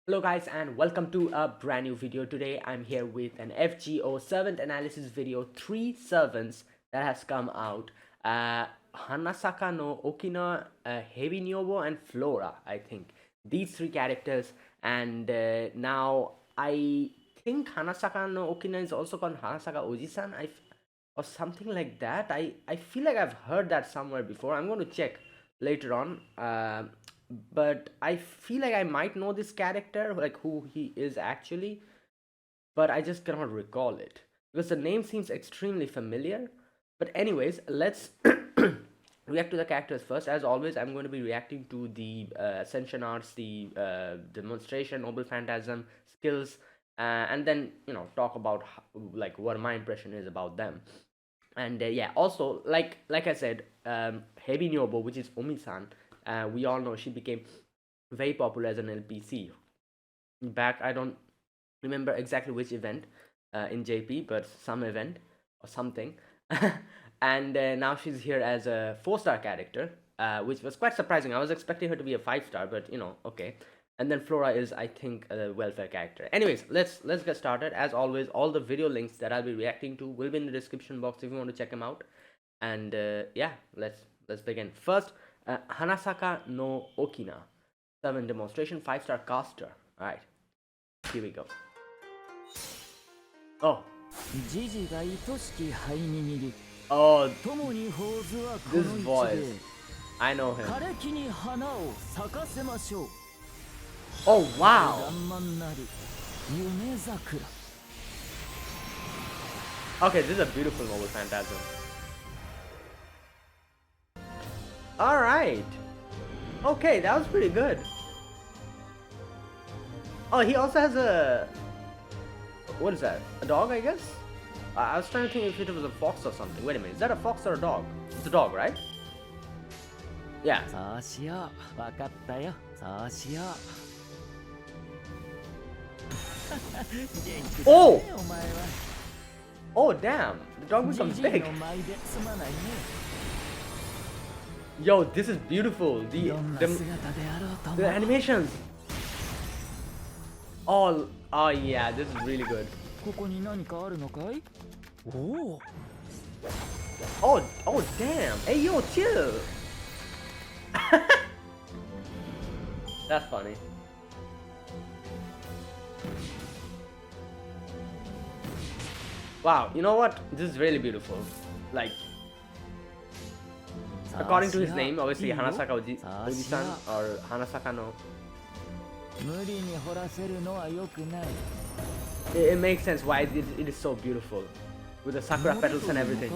Hello guys and welcome to a brand new video. Today I'm here with an FGO servant analysis video, 3 servants that has come out. Hanasaka no Okina, Hebi Nyobo and Flora, I think. These 3 characters, and now I think Hanasaka no Okina is also called Hanasaka Oji-san or something like that. I feel like I've heard that somewhere before. I'm going to check later on. But I feel like I might know this character, like who he is actually, but I just cannot recall it because the name seems extremely familiar. But anyways, let's react to the characters first. As always, I'm going to be reacting to the Ascension arts, the demonstration, noble phantasm skills, and then talk about like what my impression is about them. And yeah, also like I said, Hebi Nyobo, which is Omi-san, we all know she became very popular as an LPC back. I don't remember exactly which event in JP, but some event or something. And now she's here as a 4-star character, which was quite surprising. I was expecting her to be a 5-star, but okay. And then Flora is, I think, a welfare character. Anyways, let's get started. As always, all the video links that I'll be reacting to will be in the description box if you want to check them out. And yeah, let's begin. First, Hanasaka no Okina, 7 demonstration, 5-star caster. Alright, here we go. Oh. Oh, this voice. I know him. Oh, wow. Okay, this is a beautiful noble phantasm. Alright. Okay, that was pretty good. Oh, he also has a... What is that? A dog, I guess? I was trying to think if it was a fox or something. Wait a minute, is that a fox or a dog? It's a dog, right? Yeah. Oh! Oh, damn. The dog becomes big. Yo, this is beautiful. The animations. Oh yeah, this is really good. Oh damn. Hey yo, chill. That's funny. Wow, you know what? This is really beautiful. Like, according to his name, obviously Hanasaka Oji-san or Hanasaka no. It makes sense why it is so beautiful with the sakura petals and everything.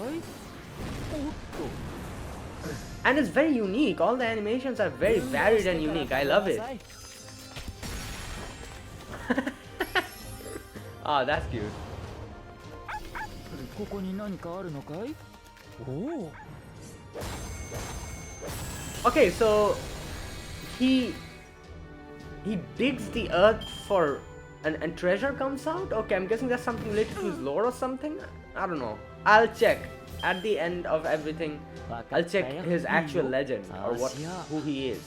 And it's very unique. All the animations are very varied and unique. I love it. Oh, that's cute. Okay, so he digs the earth for and treasure comes out. Okay, I'm guessing that's something related to his lore or something. I don't know. I'll check at the end of everything. I'll check his actual legend or who he is.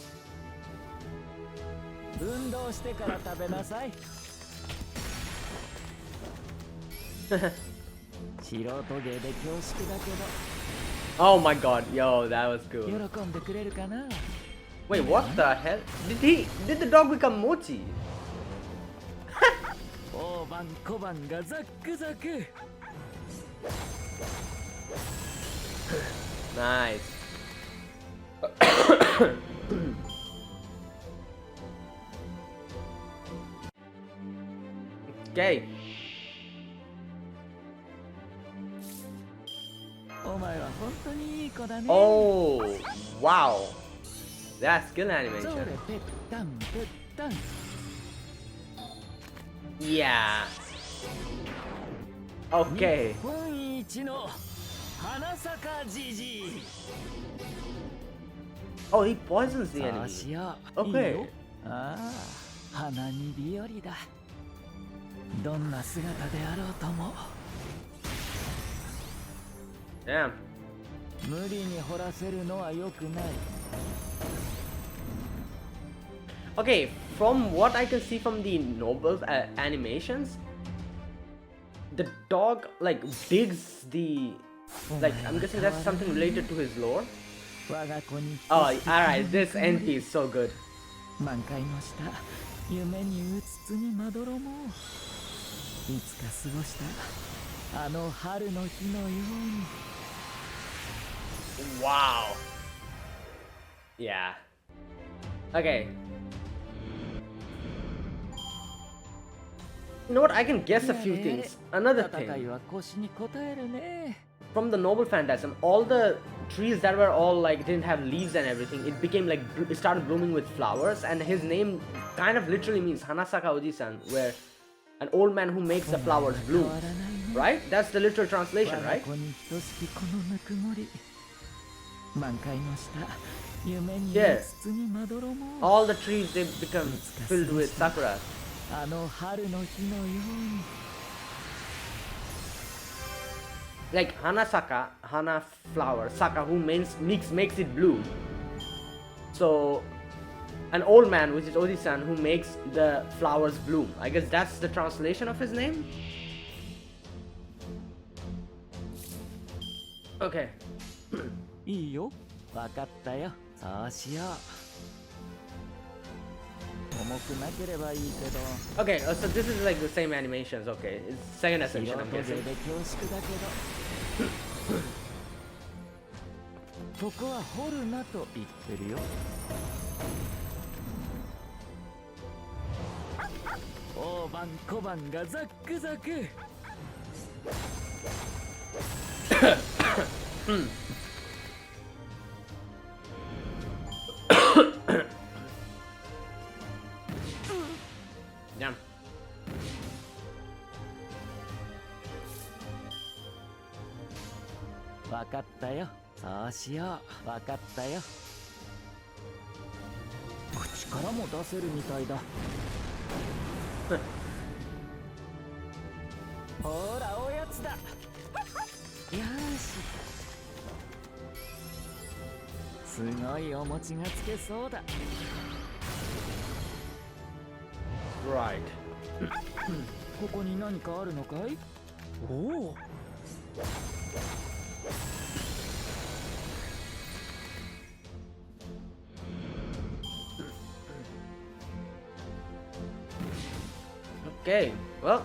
Oh my god, yo, that was cool. Wait, what the hell? Did the dog become mochi? Nice. Okay. Oh, wow. That's skill animation. Yeah. Okay. Oh, he poisons the enemy. Okay. Damn. Okay, from what I can see from the noble animations, the dog like digs the, like, I'm guessing that's something related to his lore. Oh, alright, this NP is so good. Wow. Yeah. Okay. You know what? I can guess a few things. Another thing. From the noble phantasm, all the trees that were all like didn't have leaves and everything, it became like it started blooming with flowers, and his name kind of literally means Hanasaka Oji-san, where an old man who makes the flowers bloom. Right? That's the literal translation, right? Yeah. All the trees, they become filled with sakura. Like Hanasaka, Hana flower, Saka who makes it bloom. So an old man, which is Oji-san, who makes the flowers bloom. I guess that's the translation of his name. Okay. Okay, so this is like the same animations. Okay, it's second Ascension, I'm guessing. Damn. Right. Okay, well.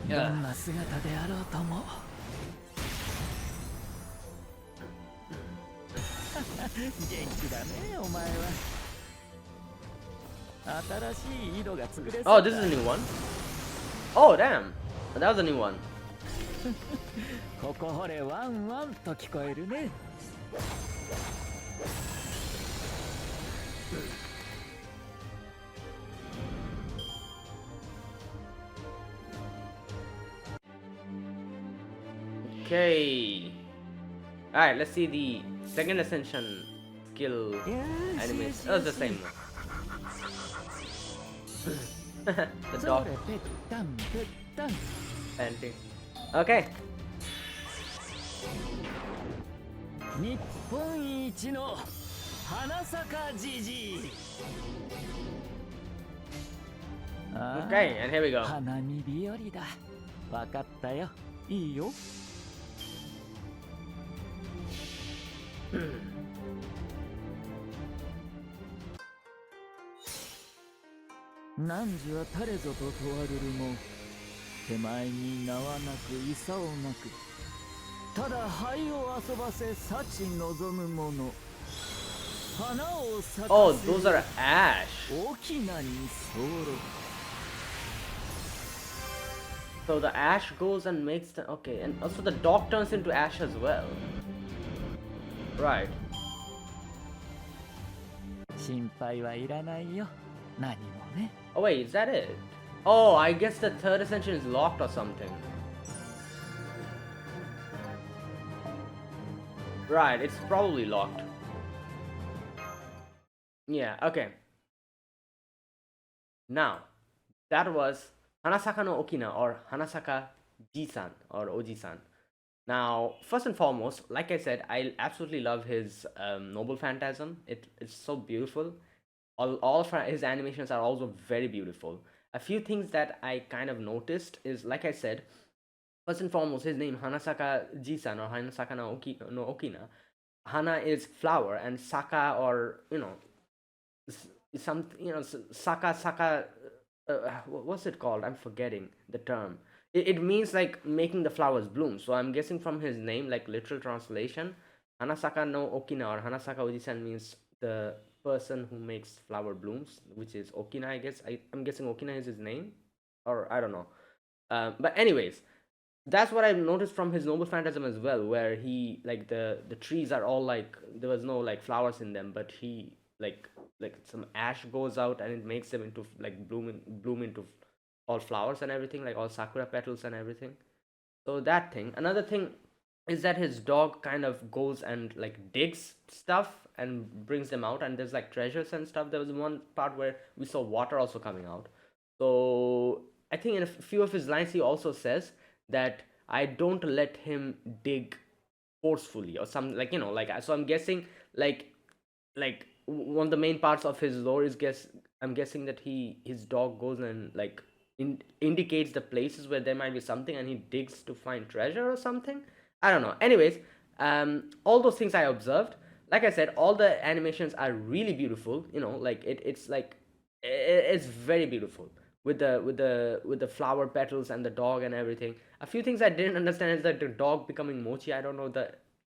Yeah. Oh, this is a new one. Oh, damn. That was a new one. Okay. Alright, let's see the second Ascension skill animation. Oh, it's the same one. The dog panting. Okay. Okay, and here we go. Oh, those are ash. So the ash goes and makes the, okay, and also the dog turns into ash as well. Right. Oh wait, is that it? Oh, I guess the third Ascension is locked or something. Right, it's probably locked. Yeah, okay. Now, that was Hanasaka no Okina or Hanasaka Ji-san or Oji-san. Now, first and foremost, like I said, I absolutely love his Noble Phantasm. It's so beautiful. All of his animations are also very beautiful. A few things that I kind of noticed is, like I said, first and foremost, his name Hanasaka Jisan or Hanasaka no Okina. Hana is flower, and Saka, or some Saka. What's it called? I'm forgetting the term. It means like making the flowers bloom. So I'm guessing from his name, like literal translation, Hanasaka no Okina or Hanasaka Ojisan means the person who makes flower blooms, which is Okina, I guess. I'm guessing Okina is his name, or I don't know. But anyways, that's what I've noticed from his Noble Phantasm as well, where he, like, the trees are all like, there was no like flowers in them, but he like some ash goes out and it makes them into like bloom into all flowers and everything, like all sakura petals and everything. So that thing. Another thing is that his dog kind of goes and like digs stuff and brings them out, and there's like treasures and stuff. There was one part where we saw water also coming out. So I think in a few of his lines he also says that I don't let him dig forcefully or something, like, like, so I'm guessing like one of the main parts of his lore is, I'm guessing that his dog goes and like indicates the places where there might be something, and he digs to find treasure or something. I don't know. Anyways, all those things I observed. Like I said, all the animations are really beautiful. Like it's like it's very beautiful with the flower petals and the dog and everything. A few things I didn't understand is that the dog becoming mochi. I don't know the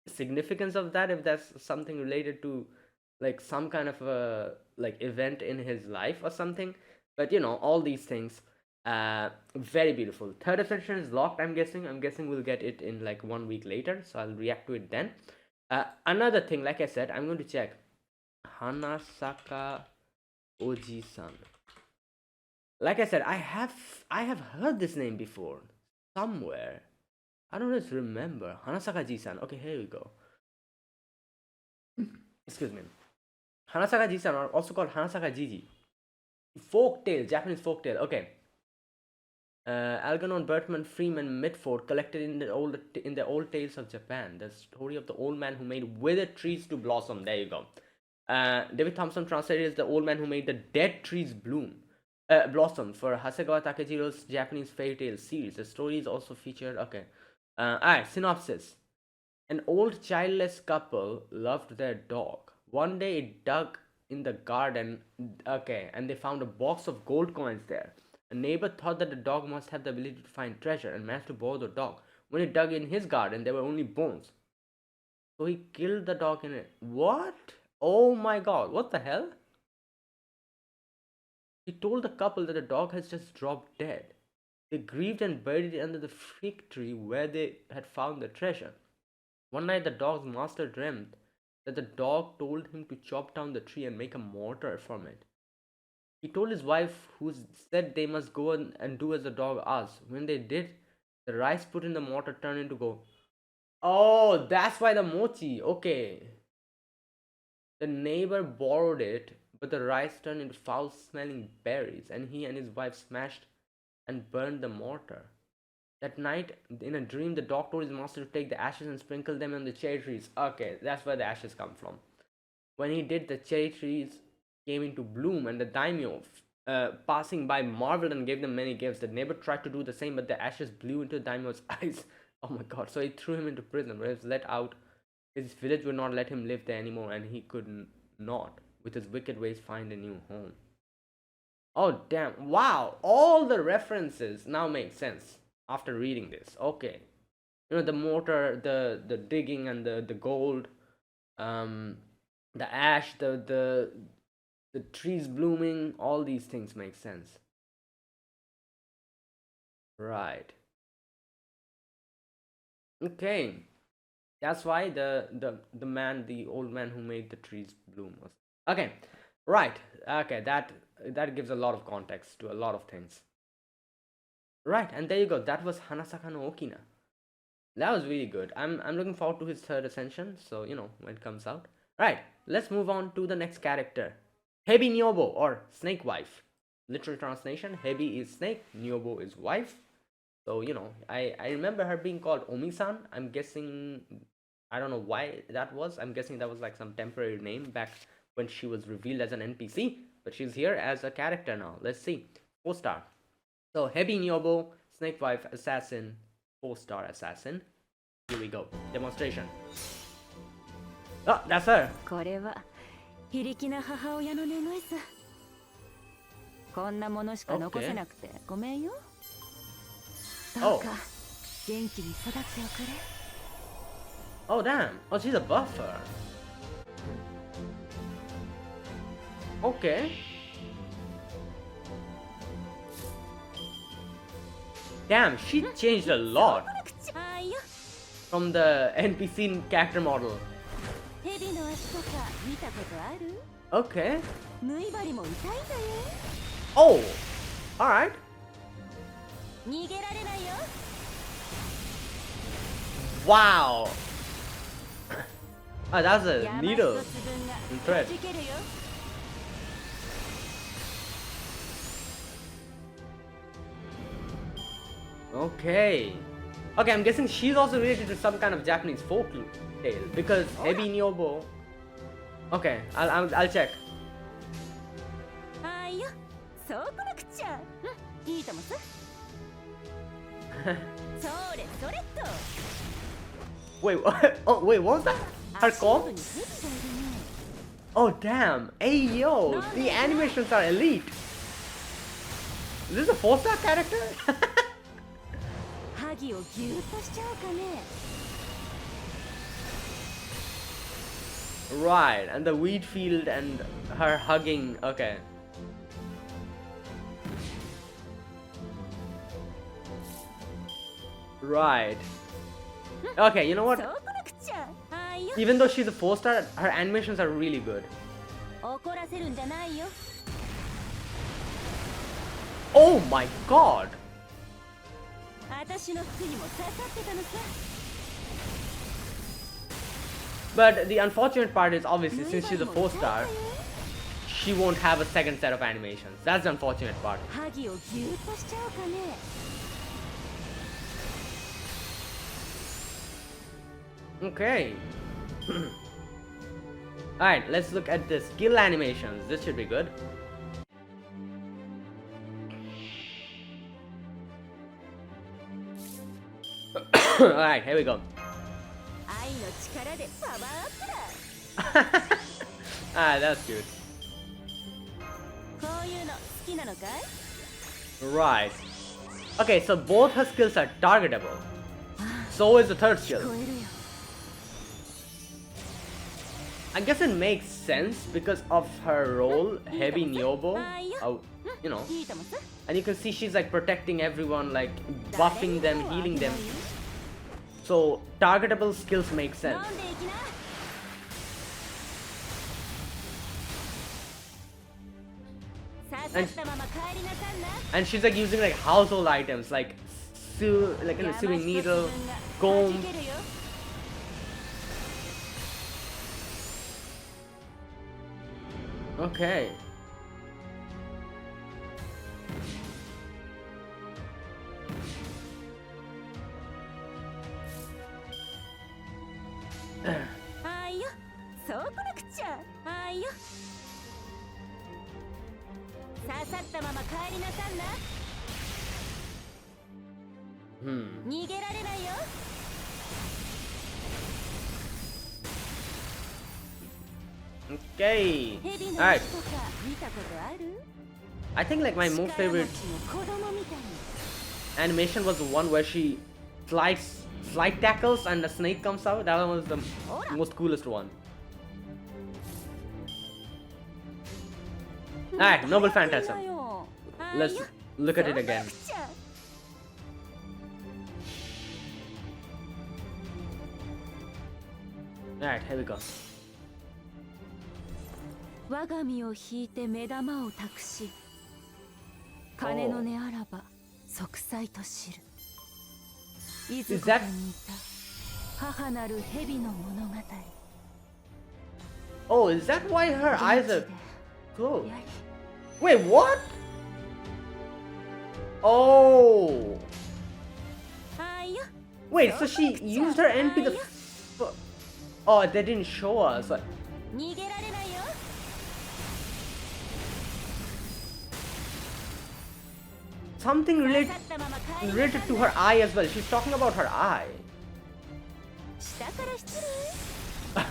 significance of that, if that's something related to like some kind of a like event in his life or something. But all these things, very beautiful. Third Ascension is locked. I'm guessing we'll get it in like 1 week later, so I'll react to it then. Another thing, like I said, I'm going to check Hanasaka Oji-san. Like I said, I have heard this name before somewhere. I don't just remember. Hanasaka Ji-san. Okay, here we go. Excuse me. Hanasaka Ji-san, or also called Hanasaka Jiji. Folktale, Japanese folktale. Okay. Algernon, Bertman, Freeman, Mitford collected in the old tales of Japan. The story of the old man who made withered trees to blossom. There you go. David Thompson translated as the old man who made the dead trees blossom for Hasegawa Takejiro's Japanese fairy tale series. The story is also featured. Okay. Alright, synopsis. An old childless couple loved their dog. One day it dug in the garden, okay, and they found a box of gold coins there. A neighbor thought that the dog must have the ability to find treasure and managed to borrow the dog. When he dug in his garden, there were only bones. So he killed the dog in it. What? Oh my god, what the hell? He told the couple that the dog has just dropped dead. They grieved and buried it under the fig tree where they had found the treasure. One night, the dog's master dreamt that the dog told him to chop down the tree and make a mortar from it. He told his wife, who said they must go and do as the dog asked. When they did, the rice put in the mortar turned into gold. Oh, that's why the mochi. Okay. The neighbor borrowed it, but the rice turned into foul smelling berries, and he and his wife smashed and burned the mortar. That night, in a dream, the dog told his master to take the ashes and sprinkle them on the cherry trees. Okay, that's where the ashes come from. When he did, the cherry trees came into bloom, and the daimyo, passing by, marveled and gave them many gifts. The neighbor tried to do the same, but the ashes blew into the daimyo's eyes. Oh my god, so he threw him into prison, where he was let out. His village would not let him live there anymore, and he could not, with his wicked ways, find a new home. Oh damn, wow, all the references now make sense after reading this. Okay, the mortar, the digging, and the gold, um the ash, the trees blooming, all these things make sense. Right. Okay, that's why the old man who made the trees bloom was. Okay, right. Okay, that gives a lot of context to a lot of things. Right, and there you go. That was Hanasaka no Okina. That was really good. I'm looking forward to his third ascension, so when it comes out. Right, let's move on to the next character. Hebi Nyobo, or Snake Wife. Literal translation, Hebi is snake, Nyobo is wife. So, you know, I remember her being called Omi-san. I'm guessing, I don't know why that was. I'm guessing that was like some temporary name back when she was revealed as an NPC. But she's here as a character now. Let's see. 4-star. So, Hebi Nyobo, Snake Wife Assassin, 4-star Assassin. Here we go. Demonstration. Oh, that's her. これは非力な母親の願いさ。こんなものしか残せなくてごめんよ。どうか元気に育っておくれ。Oh damn. Oh, she's a buffer. Okay. Damn, she changed a lot from the NPC character model. ヘビの足とか見たことある？ Okay. 縫い針も痛いんだよ。 Oh, alright. 逃げられないよ。 Wow. Oh, that's a needle and thread. Okay. Okay, I'm guessing she's also related to some kind of Japanese folk tale because Hebi Nyobo. Okay, I'll check. あいよ、そうこなくちゃ。いいともさ。それそれっと。 Wait, oh wait, what was that? Her comp? Oh damn! Hey yo, the animations are elite. Is this a 4-star character? 萩をギュッとしちゃおうかね。 Right, and the wheat field and her hugging. Okay. Right. Okay, you know what? そうこなくちゃ。あいよ。 Even though she's a 4-star, her animations are really good. 怒らせるんじゃないよ。 Oh my god! 私の服にも刺さってたのさ。 But the unfortunate part is obviously since she's a 4-star, she won't have a second set of animations. That's the unfortunate part. 萩をギュッとしちゃおうかね。 Okay. Alright, let's look at the skill animations. This should be good. Alright, here we go. 愛の力でパワーアップだ。 Ah, that's cute. こういうの好きなのかい？ Right. Okay, so both her skills are targetable. So is the third skill. 聞こえるよ。 I guess it makes sense because of her role, Hebi Nyobo. You know. いいともさ。 And you can see she's like protecting everyone, like buffing them, healing them. So targetable skills make sense. 飲んでいきな。 刺さったまま帰りなさんな。 And she's like using like household items like like a sewing needle, comb. Okay. Ay, そうこなくちゃ。あいよ。刺さったまま帰りなさんな。逃げられないよ。 Okay. Alright. 見たことある？ I think like my most favorite 子供みたいに。 animation was the one where she slide tackles and the snake comes out. That one was the most coolest one. Alright, Noble Phantasm. Let's look at it again. Alright, here we go. 我が身を引いて目玉を託し、金の値あらば息災と知る。いずこかにいた母なる蛇の物語。 Oh, is that why her eyes are closed? Wait, what? Oh. Wait, so she used her NP oh, they didn't show us. Something related to her eye as well. She's talking about her eye.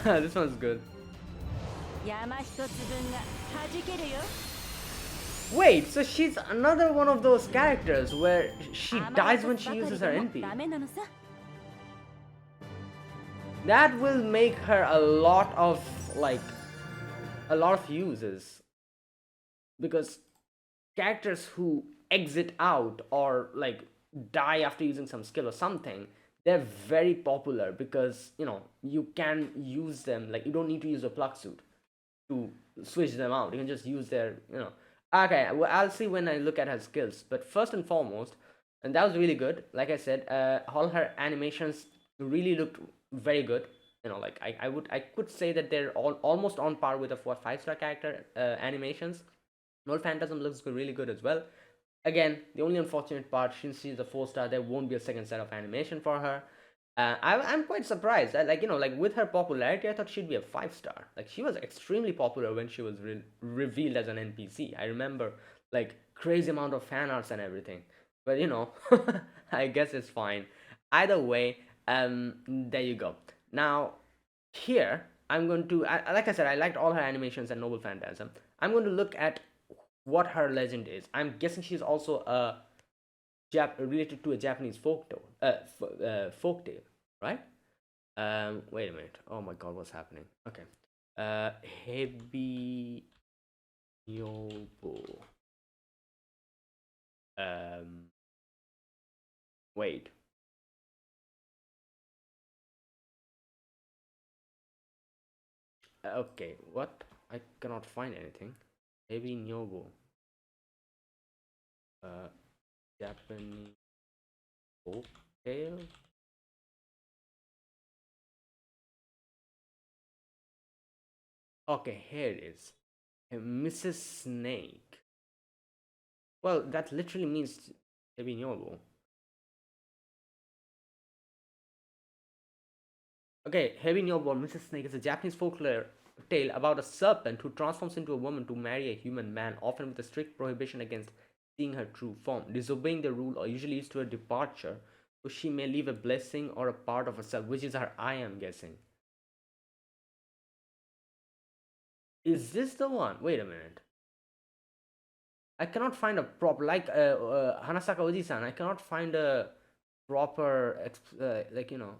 This one's good. Wait, so she's another one of those characters where she dies when she uses her NP. That will make her a lot of uses, because characters who exit out or like die after using some skill or something, they're very popular because you can use them, like you don't need to use a plug suit to switch them out. You can just use their okay, well, I'll see when I look at her skills, but first and foremost, and that was really good, like I said, all her animations really looked very good. Like I could say that they're all almost on par with the 5-star character animations. Phantasm looks really good as well. Again, the only unfortunate part, since she's a 4-star, there won't be a second set of animation for her. I'm quite surprised. Like with her popularity, I thought she'd be a 5-star. Like she was extremely popular when she was revealed as an NPC. I remember like crazy amount of fan arts and everything. But I guess it's fine. Either way, there you go. Now, here I'm going to, like I said, I liked all her animations and Noble Phantasm. I'm going to look at what her legend is. I'm guessing she's also related to a Japanese folktale, right? Wait a minute. Oh my god, what's happening? Okay. Hebi Nyobo. Wait. Okay, what? I cannot find anything. Hebi Nyobo. Japanese folktale. Okay, here it is. Mrs. Snake. Well, that literally means Hebi Nyobo. Okay, Hebi Nyobo, Mrs. Snake is a Japanese folklore tale about a serpent who transforms into a woman to marry a human man, often with a strict prohibition against seeing her true form. Disobeying the rule usually leads to a departure, so she may leave a blessing or a part of herself, which is her eye, I'm guessing. Is this the one? Wait a minute. I cannot find a proper, like Hanasaka Oji-san, I cannot find a proper,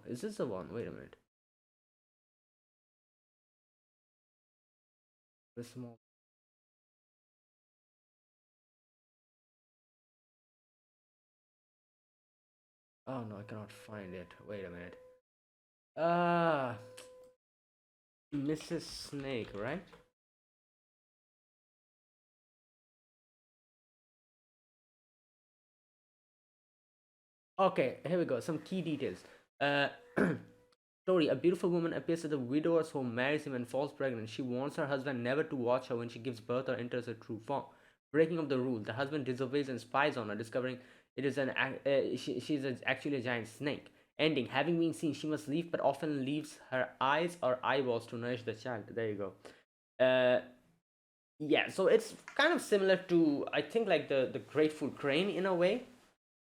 is this the one? Wait a minute. The small. Oh no, I cannot find it. Wait a minute. Mrs. Snake, right? Okay, here we go. Some key details. Story: a beautiful woman appears at the widower's home, marries him, and falls pregnant. She warns her husband never to watch her when she gives birth or enters her true form. Breaking of the rule, the husband disobeys and spies on her, discovering it is she's actually a giant snake. Ending: having been seen, she must leave, but often leaves her eyes or eyeballs to nourish the child. There you go. Yeah, so it's kind of similar to, I think, like the Grateful Crane in a way.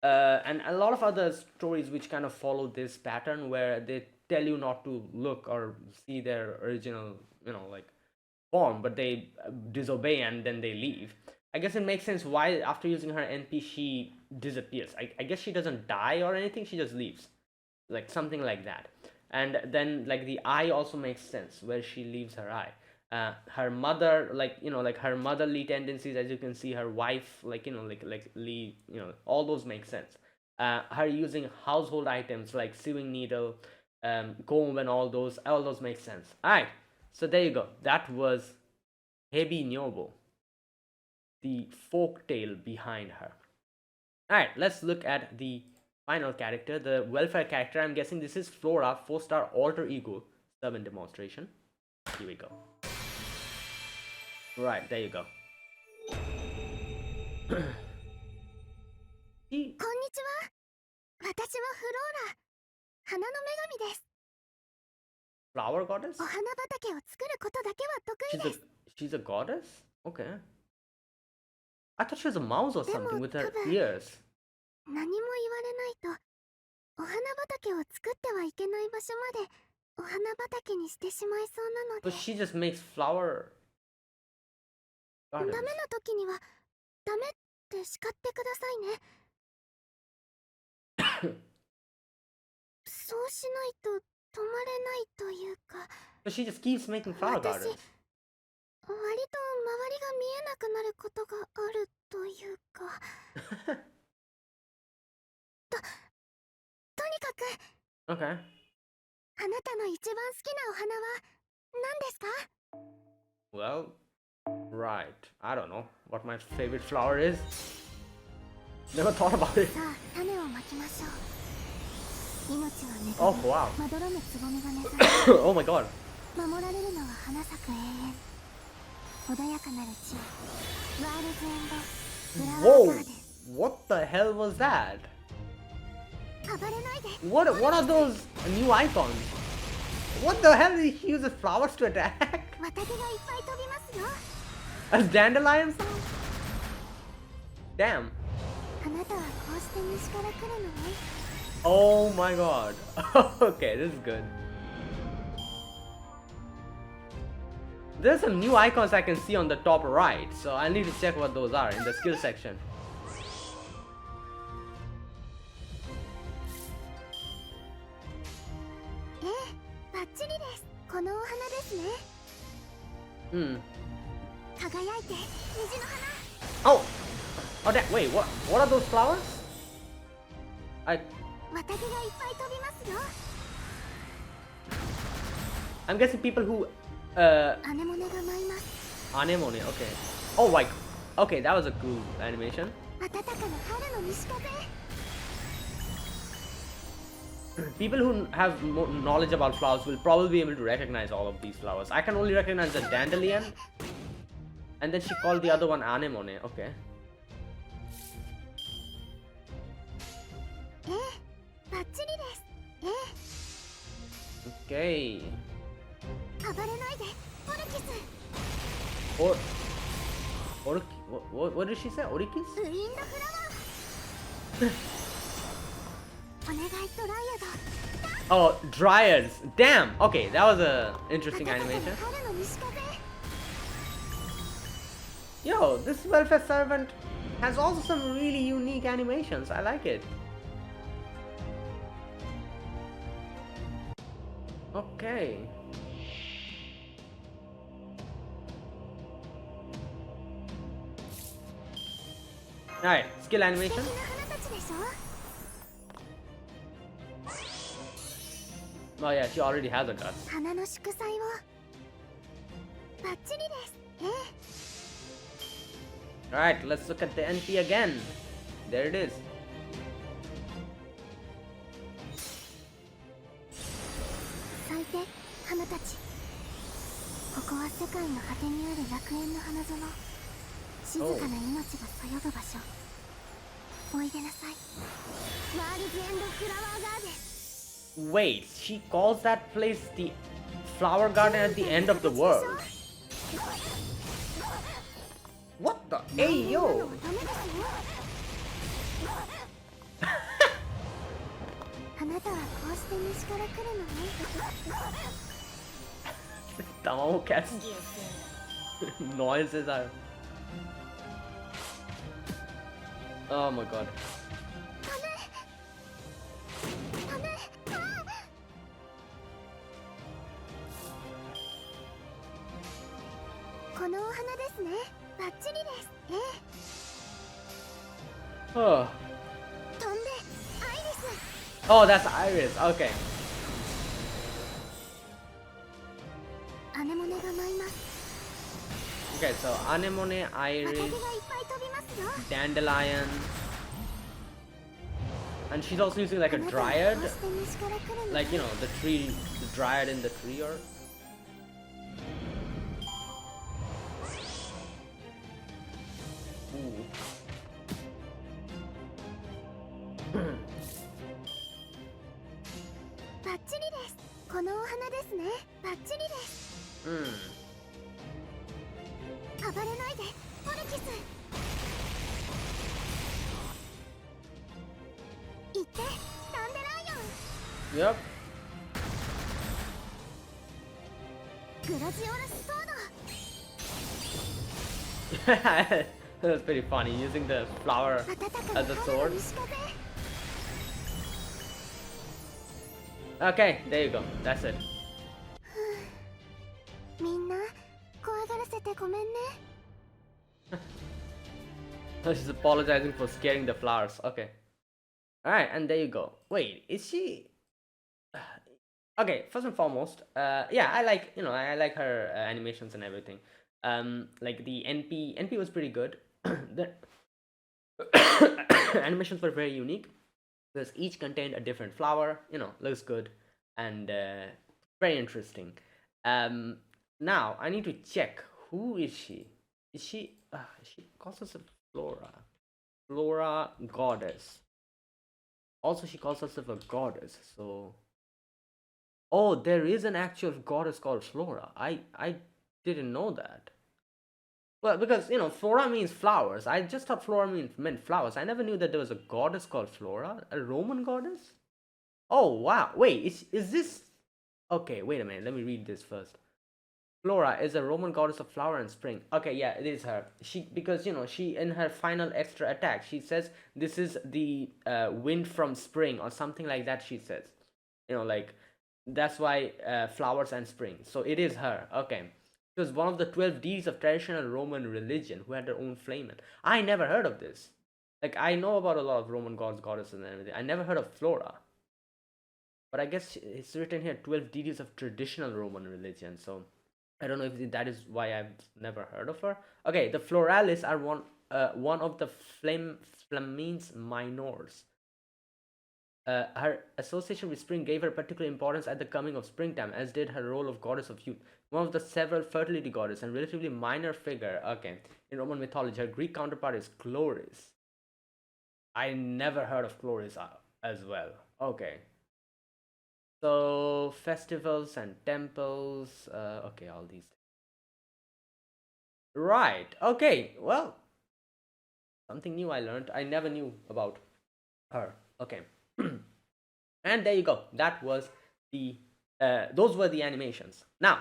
And a lot of other stories which kind of follow this pattern, where they tell you not to look or see their original like form, but they disobey and then they leave. I guess it makes sense why after using her NP she disappears. I guess she doesn't die or anything, she just leaves, like something like that. And then like the eye also makes sense, where she leaves her eye. Her mother, like her motherly tendencies, as you can see, her wife, all those make sense. Her using household items like sewing needle, comb, and all those make sense. All right, so there you go. That was Hebi Nyobo, the folk tale behind her. All right, let's look at the final character, the welfare character. I'm guessing this is Flora, 4-star alter ego servant demonstration. Here we go. Right, there you go. こんにちは。私はフローラ。花の女神です。 Flower goddess? お花畑を作ることだけは得意です。 She's a goddess? Okay. I thought she was a mouse or でも something with her 多分 ears. 何も言われないとお花畑を作ってはいけない場所までお花畑にしてしまいそうなの So で、 she just makes flower ダメ gardens. な時にはダメって叱ってくださいね。そうしないと止まれないというか、 So she just keeps making flower 私 gardens. 割と周りが見えなくなることがあるというか、 とにかく Okay. あなたの一番好きなお花は何ですか？ Well, right. I don't know what my favorite flower is. Never thought about it. さあ種をまきましょう。命はね Oh, wow. まどろむつぼみが目覚め Oh my god. 守られるのは花咲く永遠。穏やかなる地、ワールズエンドフラワー Whoa. ガーデン。 What the hell was that? 暴れないで。 What are those new icons? What the hell did he use the flowers to attack? 綿毛がいっぱい飛びますよ。 As dandelions? Damn. あなたはこうして西から来るのね。 Oh my god. Okay, this is good. There's some new icons I can see on the top right, so I need to check what those are in the skill section. ええ、バッチリです。このお花ですね。 Hmm. 輝いて虹の花。 Oh! Oh, wait, what are those flowers? 綿毛がいっぱい飛びますよ。 I'm guessing people who, アネモネが舞います。 anemone, okay. Oh, like, okay, that was a cool animation. 暖かな春の西風。 People who have more knowledge about flowers will probably be able to recognize all of these flowers. I can only recognize the dandelion, and then she called the other one anemone, okay. ええ、バッチリです。ええ、 Okay. 暴れないで。オルキス。 What did she say? Orikis? ウィンドフラワー。お願いドライアド。 Oh, dryads. Damn. Okay, that was a interesting 暖かな animation. 春の西風。 Yo, this welfare servant has also some really unique animations. I like it. Okay. Alright, skill 素 animation. 敵な花たちでしょ。 Oh yeah, she already has a guts. 花の祝祭を。バッチリです。ええ、 Alright, let's look at the NP again. There it is. 咲いて花たち。ここは世界の果てにある楽園の花園。静かな命がそよぐ場所。おいでなさい。ワールズエンドフラワーガーデン。 Wait, she calls that place the flower garden at the end of the world. What the? Hey, yo! あなたはこうして西から来るのね。 Tamamo cats. Noises are. Oh my god. このお花ですね。バッチリです。ええ、 Oh. 飛んでアイリス。 Oh, that's Iris. Okay. アネモネが舞います。 Okay, so anemone, 綿毛が iris, いっぱい飛びますよ。 dandelion. And she's also using like a あなた dryad. はこうして西から来るのね。 Like, you know, the tree, the dryad in the tree or. Ooh. のお花ですね。バッチリです。暴れないで、オルキス。行って、ダンデライオン。 Yep. グラジオラスソード。 That's pretty funny, using the flower as a sword. Okay, there you go. That's it. みんな怖がらせてごめんね。 She's apologizing for scaring the flowers. Okay. Alright, and there you go. Wait, is she... Okay, first and foremost, yeah, I like, I like her animations and everything. Like the NP was pretty good. The animations were very unique because each contained a different flower. Looks good and very interesting. Now I need to check, who is she? She calls herself Flora goddess. Also, she calls herself a goddess. So, oh, there is an actual goddess called Flora. I didn't know that. Well, because Flora means flowers. I just thought Flora meant flowers. I never knew that there was a goddess called Flora, a Roman goddess. Oh wow! Wait, is this? Okay, wait a minute. Let me read this first. Flora is a Roman goddess of flower and spring. Okay, yeah, it is her. Because she, in her final extra attack, she says this is the wind from spring or something like that. She says, like that's why flowers and spring. So it is her. Okay. She was one of the 12 deities of traditional Roman religion who had their own flame. I never heard of this. Like, I know about a lot of Roman gods, goddesses, and everything. I never heard of Flora. But I guess it's written here 12 deities of traditional Roman religion. So I don't know if that is why I've never heard of her. Okay, the Floralis are one of the Flamines minors. Her association with spring gave her particular importance at the coming of springtime, as did her role of goddess of youth, one of the several fertility goddess and relatively minor figure. Okay, in Roman mythology, her Greek counterpart is Chloris. I never heard of Chloris as well. Okay, so festivals and temples. Okay, all these. Right. Okay. Well, something new I learned. I never knew about her. Okay. And there you go. That was the those were the animations. Now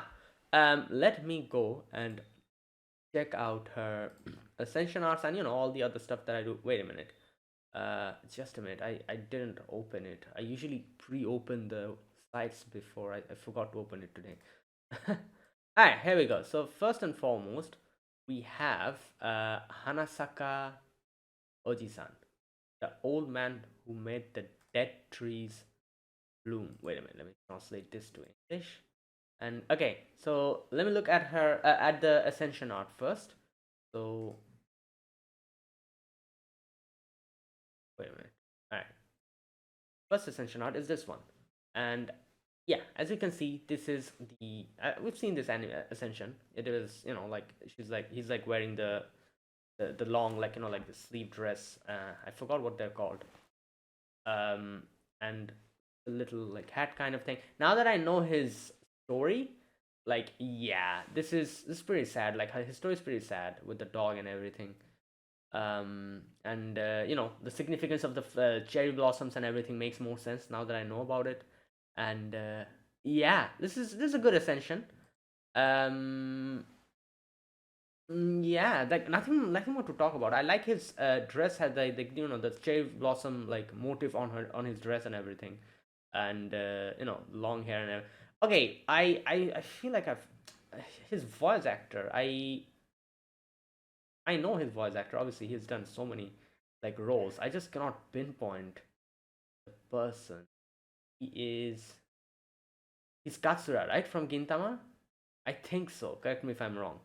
let me go and check out her Ascension arts and all the other stuff that I do. Wait a minute, just a minute. I didn't open it. I usually pre-open the sites before. I forgot to open it today. Alright, here we go. So first and foremost, we have Hanasaka Oji-san, the old man who made the dead trees bloom. Wait a minute, let me translate this to English. And okay, so let me look at her at the Ascension art first. So wait a minute. All right, first Ascension art is this one, and yeah, as you can see, this is the we've seen this Ascension. It is like he's like wearing the long like like the sleeve dress. I forgot what they're called. And a little like hat kind of thing. Now that I know his story, like yeah, this is pretty sad. Like his story is pretty sad with the dog and everything. And the significance of the cherry blossoms and everything makes more sense now that I know about it. And yeah, this is a good Ascension. Yeah, like nothing more to talk about. I like his dress had the cherry blossom like motif on his dress and everything, and long hair and everything. Okay, I feel like his voice actor. I know his voice actor. Obviously, he's done so many like roles. I just cannot pinpoint the person. He's Katsura, right, from Gintama? I think so. Correct me if I'm wrong.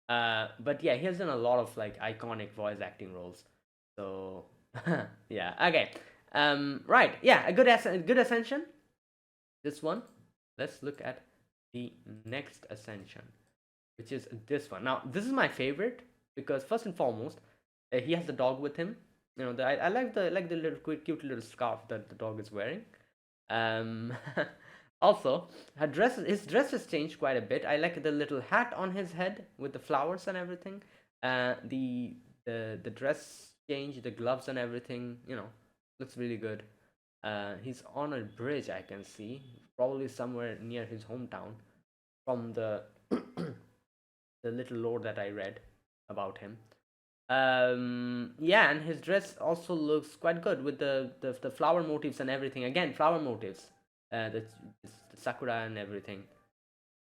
But yeah, he has done a lot of like iconic voice acting roles. So yeah, okay. Right, yeah, a good Ascension. This one. Let's look at the next Ascension, which is this one. Now, this is my favorite because first and foremost, he has the dog with him. I like the little cute little scarf that the dog is wearing. Also, his dress has changed quite a bit. I like the little hat on his head with the flowers and everything. The dress change, the gloves and everything, you know, looks really good. He's on a bridge, I can see, probably somewhere near his hometown, from the the little lore that I read about him. Yeah, and his dress also looks quite good with the flower motifs and everything. Again, flower motifs, the sakura and everything.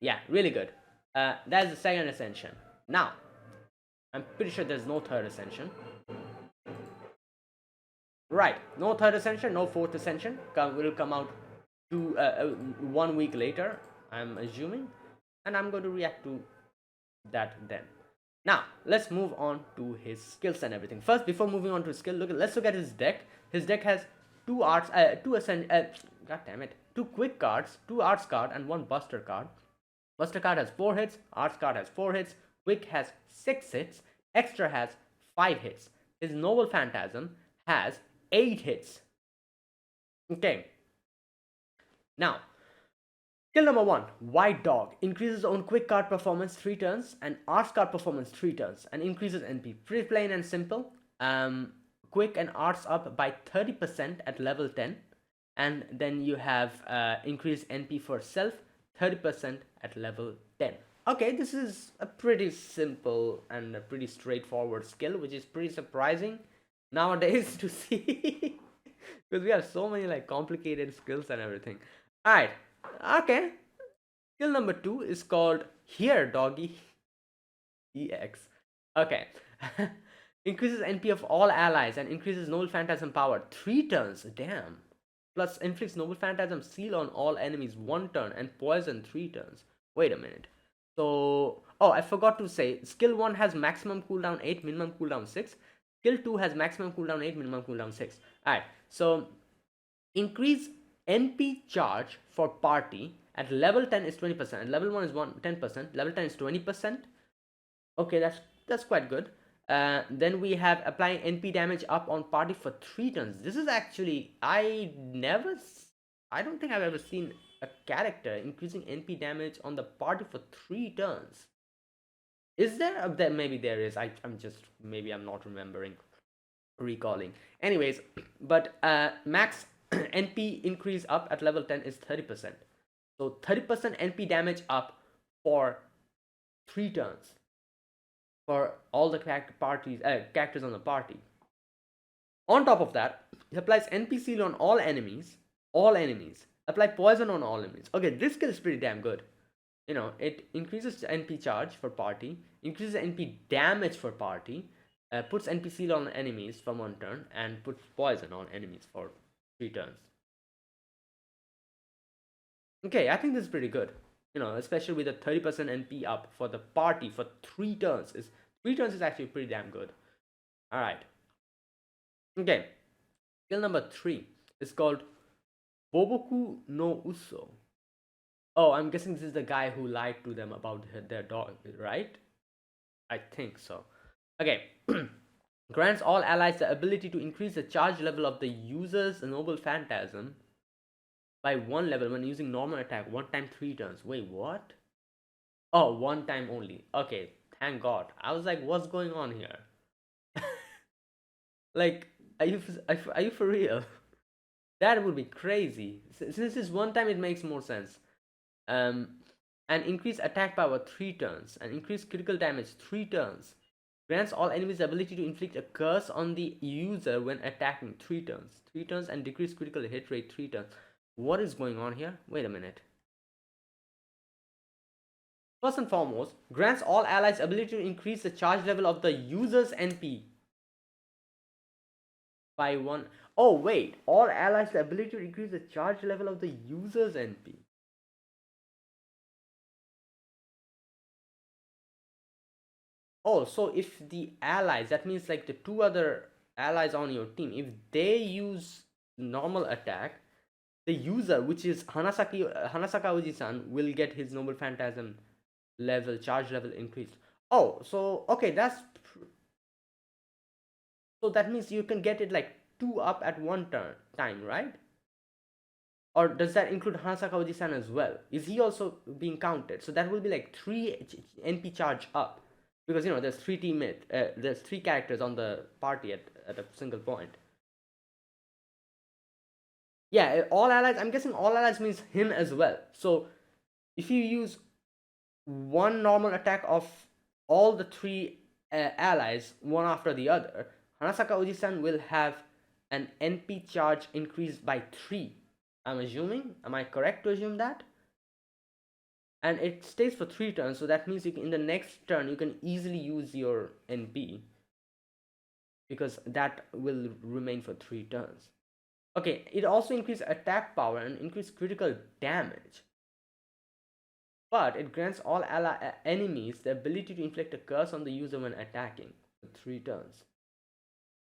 Yeah, really good. That's the second Ascension. Now, I'm pretty sure there's no third Ascension. Right, no third Ascension, no fourth Ascension. Will come out 1 week later, I'm assuming, and I'm going to react to that then. Now let's move on to his skills and everything. First, before moving on to his skill, let's look at his deck. His deck has two quick cards, two arts card, and one buster card. Buster card has 4 hits, arts card has 4 hits, quick has 6 hits, extra has 5 hits. His noble phantasm has 8 hits. Okay. Now, skill number 1, White Dog. Increases own quick card performance 3 turns and arts card performance 3 turns and increases NP. Pretty plain and simple. Quick and arts up by 30% at level 10. And then you have increased NP for self 30% at level 10. Okay, this is a pretty simple and a pretty straightforward skill, which is pretty surprising nowadays to see. Because we have so many like complicated skills and everything. Alright, okay. Skill number 2 is called Here Doggy EX. Okay. Increases NP of all allies and increases Noble Phantasm power 3 turns. Damn. Plus inflicts Noble Phantasm seal on all enemies 1 turn and poison 3 turns. Wait a minute. So, oh, I forgot to say, skill 1 has maximum cooldown 8, minimum cooldown 6. Skill 2 has maximum cooldown 8, minimum cooldown 6. Alright, so increase NP charge for party at level 10 is 20%, and level 1 is 10%, level 10 is 20%. Okay, that's quite good. Then we have applying NP damage up on party for 3 turns. This is actually, I don't think I've ever seen a character increasing NP damage on the party for 3 turns. Is there? Maybe there is. Maybe I'm not recalling. Anyways, but max NP increase up at level 10 is 30%. So 30% NP damage up for 3 turns for all the characters on the party. On top of that, he applies NP seal on all enemies. Apply poison on all enemies. Okay, this skill is pretty damn good. You know, it increases NP charge for party, increases NP damage for party, puts NP seal on enemies for 1 turn, and puts poison on enemies for 3 turns. Okay, I think this is pretty good. You know, especially with the 30% NP up for the party for 3 turns. 3 turns is actually pretty damn good. Alright. Okay. Skill number 3 is called Boboku no Uso. Oh, I'm guessing this is the guy who lied to them about their dog, right? I think so. Okay. Grants all allies the ability to increase the charge level of the user's Noble Phantasm by 1 level when using normal attack 1 time 3 turns. Wait, what? Oh, 1 time only. Okay, thank God. I was like, what's going on here? Like, are you for real? That would be crazy. Since it's 1 time, it makes more sense. And increase attack power 3 turns and increase critical damage 3 turns. Grants all enemies the ability to inflict a curse on the user when attacking 3 turns and decrease critical hit rate 3 turns. What is going on here? Wait a minute. First and foremost, grants all allies ability to increase the charge level of the user's NP by 1. Oh wait, all allies the ability to increase the charge level of the user's NP. Oh, so if the allies, that means like the 2 other allies on your team, if they use normal attack, the user, which is Hanasaka Uji-san, will get his Noble Phantasm charge level increased. Oh, so okay, so that means you can get it like 2 up at 1 time, right? Or does that include Hanasaka Oji-san as well? Is he also being counted? So that will be like 3 NP charge up. Because, you know, there's 3 teammates, there's 3 characters on the party at a single point. Yeah, all allies, I'm guessing all allies means him as well. So if you use one normal attack of all the 3 allies, one after the other, Hanasaka Oji-san will have an NP charge increased by 3. I'm assuming. Am I correct to assume that? And it stays for 3 turns, so that means you can, in the next turn you can easily use your NP, because that will remain for 3 turns. Okay, it also increases attack power and increase critical damage, but it grants all enemies the ability to inflict a curse on the user when attacking for 3 turns,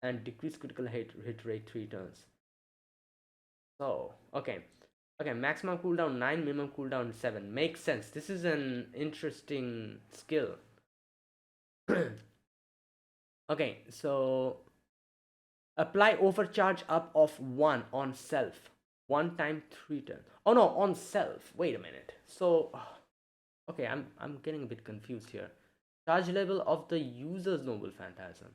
and decrease critical hit rate 3 turns. So okay, maximum cooldown 9, minimum cooldown 7. Makes sense. This is an interesting skill. Okay, so apply overcharge up of 1 on self. 1 time 3 turns. Oh no, on self. Wait a minute. So okay, I'm getting a bit confused here. Charge level of the user's noble phantasm.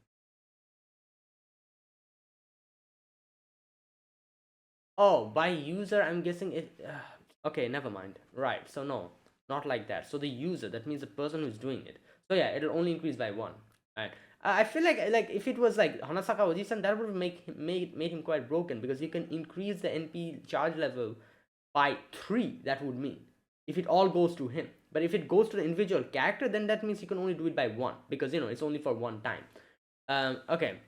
Oh, by user, I'm guessing it. Okay, never mind. Right, so no, not like that. So the user, that means the person who's doing it. So yeah, it'll only increase by 1. Right. I feel like if it was like Hanasaka Oji-san, that would made him quite broken, because you can increase the NP charge level by 3. That would mean if it all goes to him. But if it goes to the individual character, then that means you can only do it by 1, because, you know, it's only for 1 time. Okay.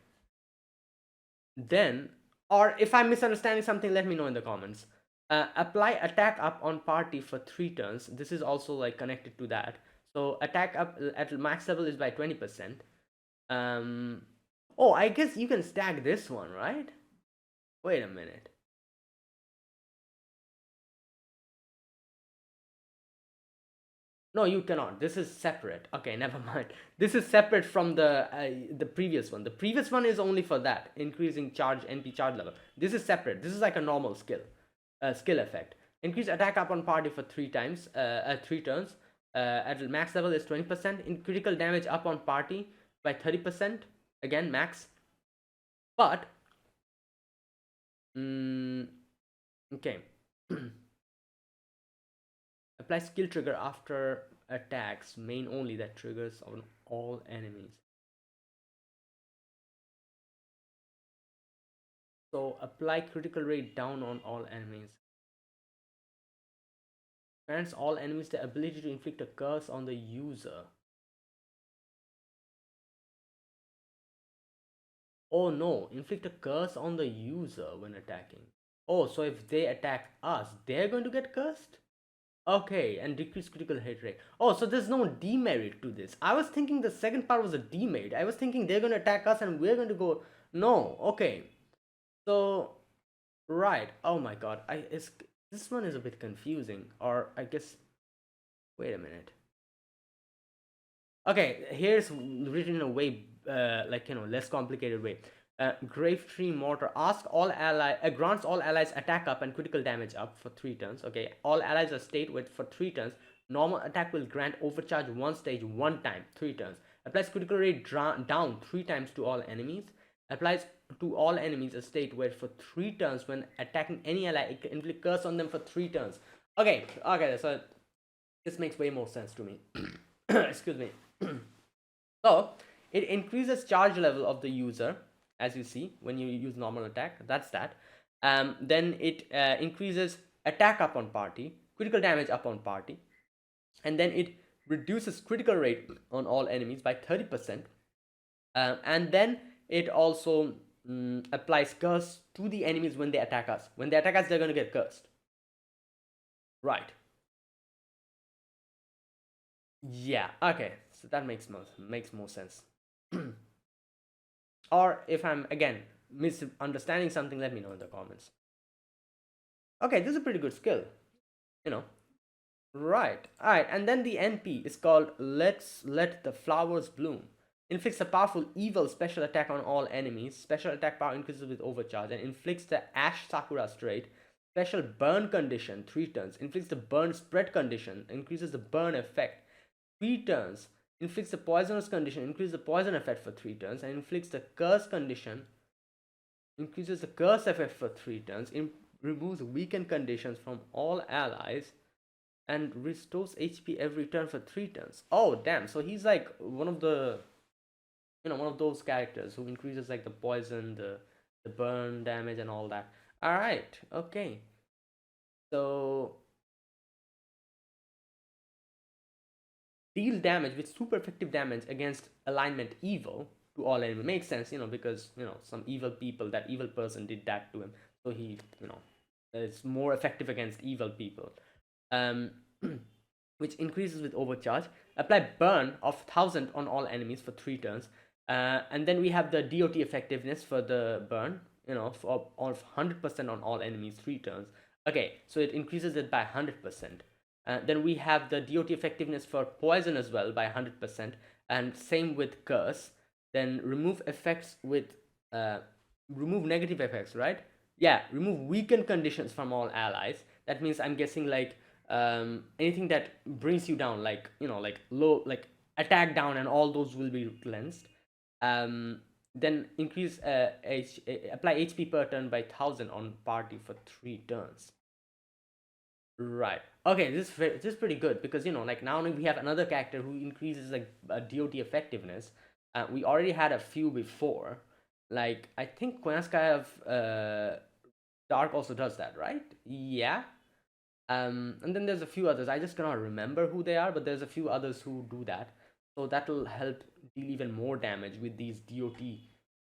Then, or if I'm misunderstanding something, let me know in the comments. Apply attack up on party for 3 turns. This is also like connected to that. So attack up at max level is by 20%. Oh, I guess you can stack this one, right? Wait a minute. No, you cannot. This is separate. Okay, never mind. This is separate from the previous one. The previous one is only for that, increasing charge NP charge level. This is separate. This is like a normal skill effect. Increase attack up on party for 3 times, 3 turns. At max level is 20%. In critical damage up on party by 30%. Again, max. But okay. Apply skill trigger after attacks, main only, that triggers on all enemies. So apply critical rate down on all enemies. Grants all enemies the ability to inflict a curse on the user. Oh no, inflict a curse on the user when attacking. Oh, so if they attack us, they're going to get cursed? Okay, and decrease critical hit rate. Oh, so there's no demerit to this. I was thinking the second part was a demerit. I was thinking they're going to attack us and we're going to go. No, okay. So, right. Oh my god. This one is a bit confusing. Or I guess. Wait a minute. Okay, here's written in a way, less complicated way. Grave Tree Mortar. Grants all allies attack up and critical damage up for 3 turns. Okay, all allies are stayed with for 3 turns. Normal attack will grant overcharge 1 stage 1 time, 3 turns. Applies critical rate down 3 times to all enemies. Applies to all enemies a state where for 3 turns when attacking any ally, it can inflict curse on them for 3 turns. Okay, so this makes way more sense to me. Excuse me. So it increases charge level of the user, as you see when you use normal attack. That's that. Then it increases attack up on party, critical damage up on party, and then it reduces critical rate on all enemies by 30%. And then it also applies curse to the enemies when they attack us. When they attack us, they're going to get cursed. Right. Yeah, okay. So that makes more sense. Or if I'm again misunderstanding something, let me know in the comments. Okay, this is a pretty good skill, you know. Right. Alright, and then the NP is called Let's Let the Flowers Bloom. Inflicts a powerful evil special attack on all enemies. Special attack power increases with overcharge and inflicts the Ash Sakura trait. special burn condition 3 turns, inflicts the burn spread condition, increases the burn effect 3 turns, inflicts the poisonous condition, increases the poison effect for 3 turns, and inflicts the curse condition, increases the curse effect for 3 turns, removes weakened conditions from all allies, and restores HP every turn for 3 turns. Oh damn, so he's like one of the, one of those characters who increases like the poison, the burn damage and all that. All right, okay. So deal damage with super effective damage against alignment evil to all enemies. Makes sense, because some evil people, that evil person did that to him, so he, is more effective against evil people. Which increases with overcharge. Apply burn of 1000 on all enemies for 3 turns. And then we have the DOT effectiveness for the burn, of 100% on all enemies 3 turns. Okay, so it increases it by 100%. Then we have the DOT effectiveness for poison as well by 100%, and same with curse. Then remove effects with remove negative effects, right? Yeah, remove weakened conditions from all allies. That means I'm guessing like anything that brings you down, like like low, like attack down, and all those will be cleansed. Then increase apply HP per turn by 1000 on party for 3 turns. Right. Okay, this is pretty good, because like now we have another character who increases like DOT effectiveness. We already had a few before. Like I think Koyanskaya of Dark also does that, right? Yeah. And then there's a few others. I just cannot remember who they are, but there's a few others who do that. So that'll help deal even more damage with these DOT,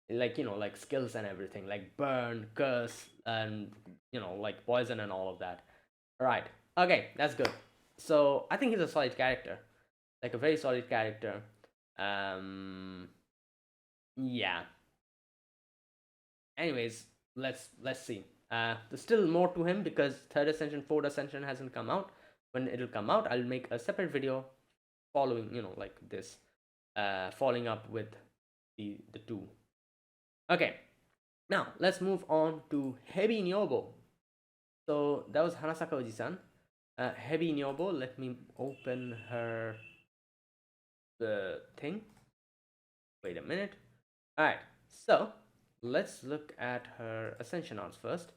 like like skills and everything, like burn, curse, and like poison and all of that. Right. Okay, that's good. So I think he's a solid character, like a very solid character. Yeah. Anyways, let's see. There's still more to him, because 3rd Ascension, 4th Ascension hasn't come out. When it'll come out, I'll make a separate video following, like this, following up with the two. Okay, now let's move on to Hebi Nyobo. So that was Hanasaka Oji-san. Hebi Nyobo, let me open her thing. Wait a minute. Alright, so let's look at her Ascension arts first.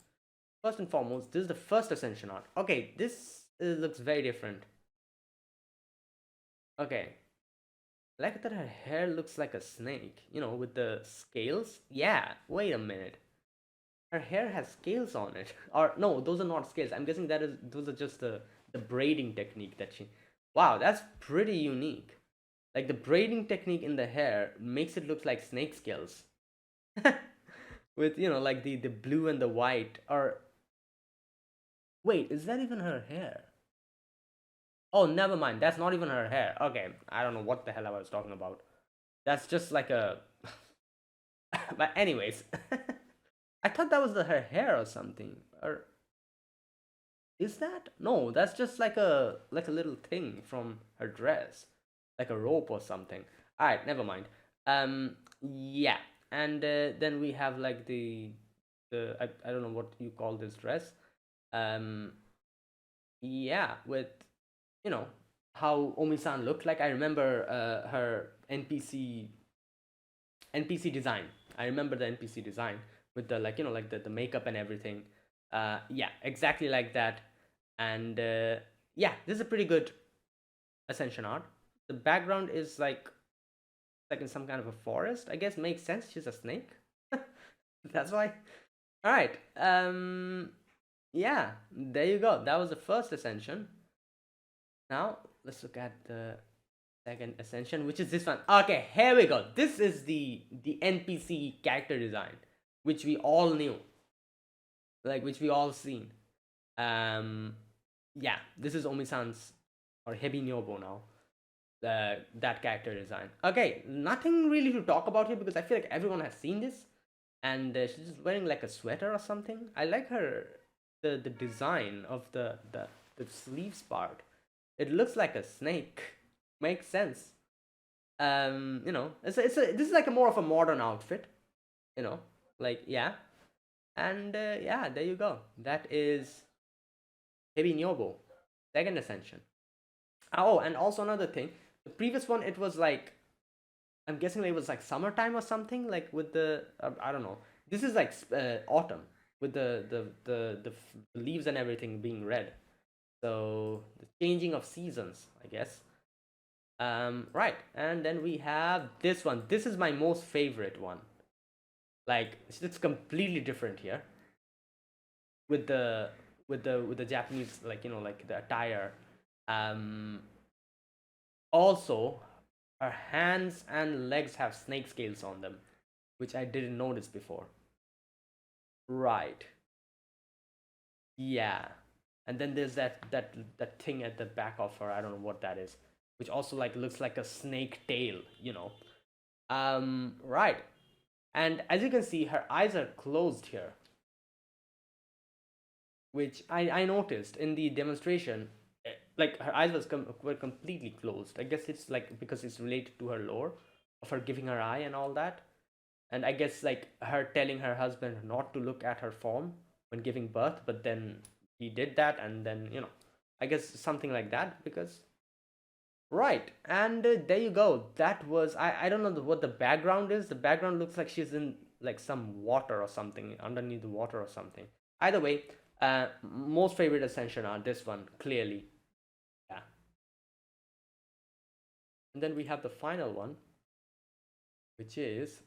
First and foremost, this is the first Ascension art. Okay, this looks very different. Okay, I like that her hair looks like a snake, with the scales. Yeah, wait a minute. Her hair has scales on it. Or no, those are not scales. I'm guessing those are just the braiding technique that she. Wow, that's pretty unique. Like the braiding technique in the hair makes it look like snake scales. With like the blue and the white. Or wait, is that even her hair? Oh, never mind. That's not even her hair. Okay, I don't know what the hell I was talking about. That's just like a. But anyways. I thought that was her hair or something. Or is that? No, that's just like a little thing from her dress, like a rope or something. All right, never mind. Yeah, and then we have like the I don't know what you call this dress. Yeah, with how Omi-san looked like. I remember her NPC design. I remember the NPC design with the like like the makeup and everything. Yeah, exactly like that. And yeah, this is a pretty good Ascension art. The background is like in some kind of a forest, I guess. Makes sense, she's a snake. That's why. All right, yeah, there you go. That was the first Ascension. Now let's look at the second Ascension, which is this one. Okay, here we go. This is the NPC character design, which we all knew, like which we all seen. Yeah, this is Omi-san's, or Hebi Nyobo now, that character design. Okay, nothing really to talk about here, because I feel like everyone has seen this. And she's just wearing like a sweater or something. I like her the design of the sleeves part. It looks like a snake. Makes sense. This is like a more of a modern outfit. Like, yeah. And yeah, there you go. That is Hebi Nyobo, second Ascension. Oh, and also another thing. The previous one, it was like, I'm guessing it was like summertime or something, like with the I don't know. This is like autumn with the leaves and everything being red. So the changing of seasons, I guess. Right, and then we have this one. This is my most favorite one. Like it's completely different here with the Japanese, like, you know, like the attire. Um, Also, her hands and legs have snake scales on them, which I didn't notice before. Right. Yeah. And then there's that thing at the back of her. I don't know what that is, which also like looks like a snake tail, you know. Right. And as you can see, her eyes are closed here, which I noticed in the demonstration. Like her eyes were completely closed. I guess it's like because it's related to her lore of her giving her eye and all that. And I guess like her telling her husband not to look at her form when giving birth, but then he did that, and then, you know, I guess something like that. Because right, and there you go. That was, I don't know what the background is. The background looks like she's in like some water or something, underneath the water or something. Either way, most favorite Ascension are this one, clearly. Yeah. And then we have the final one, which is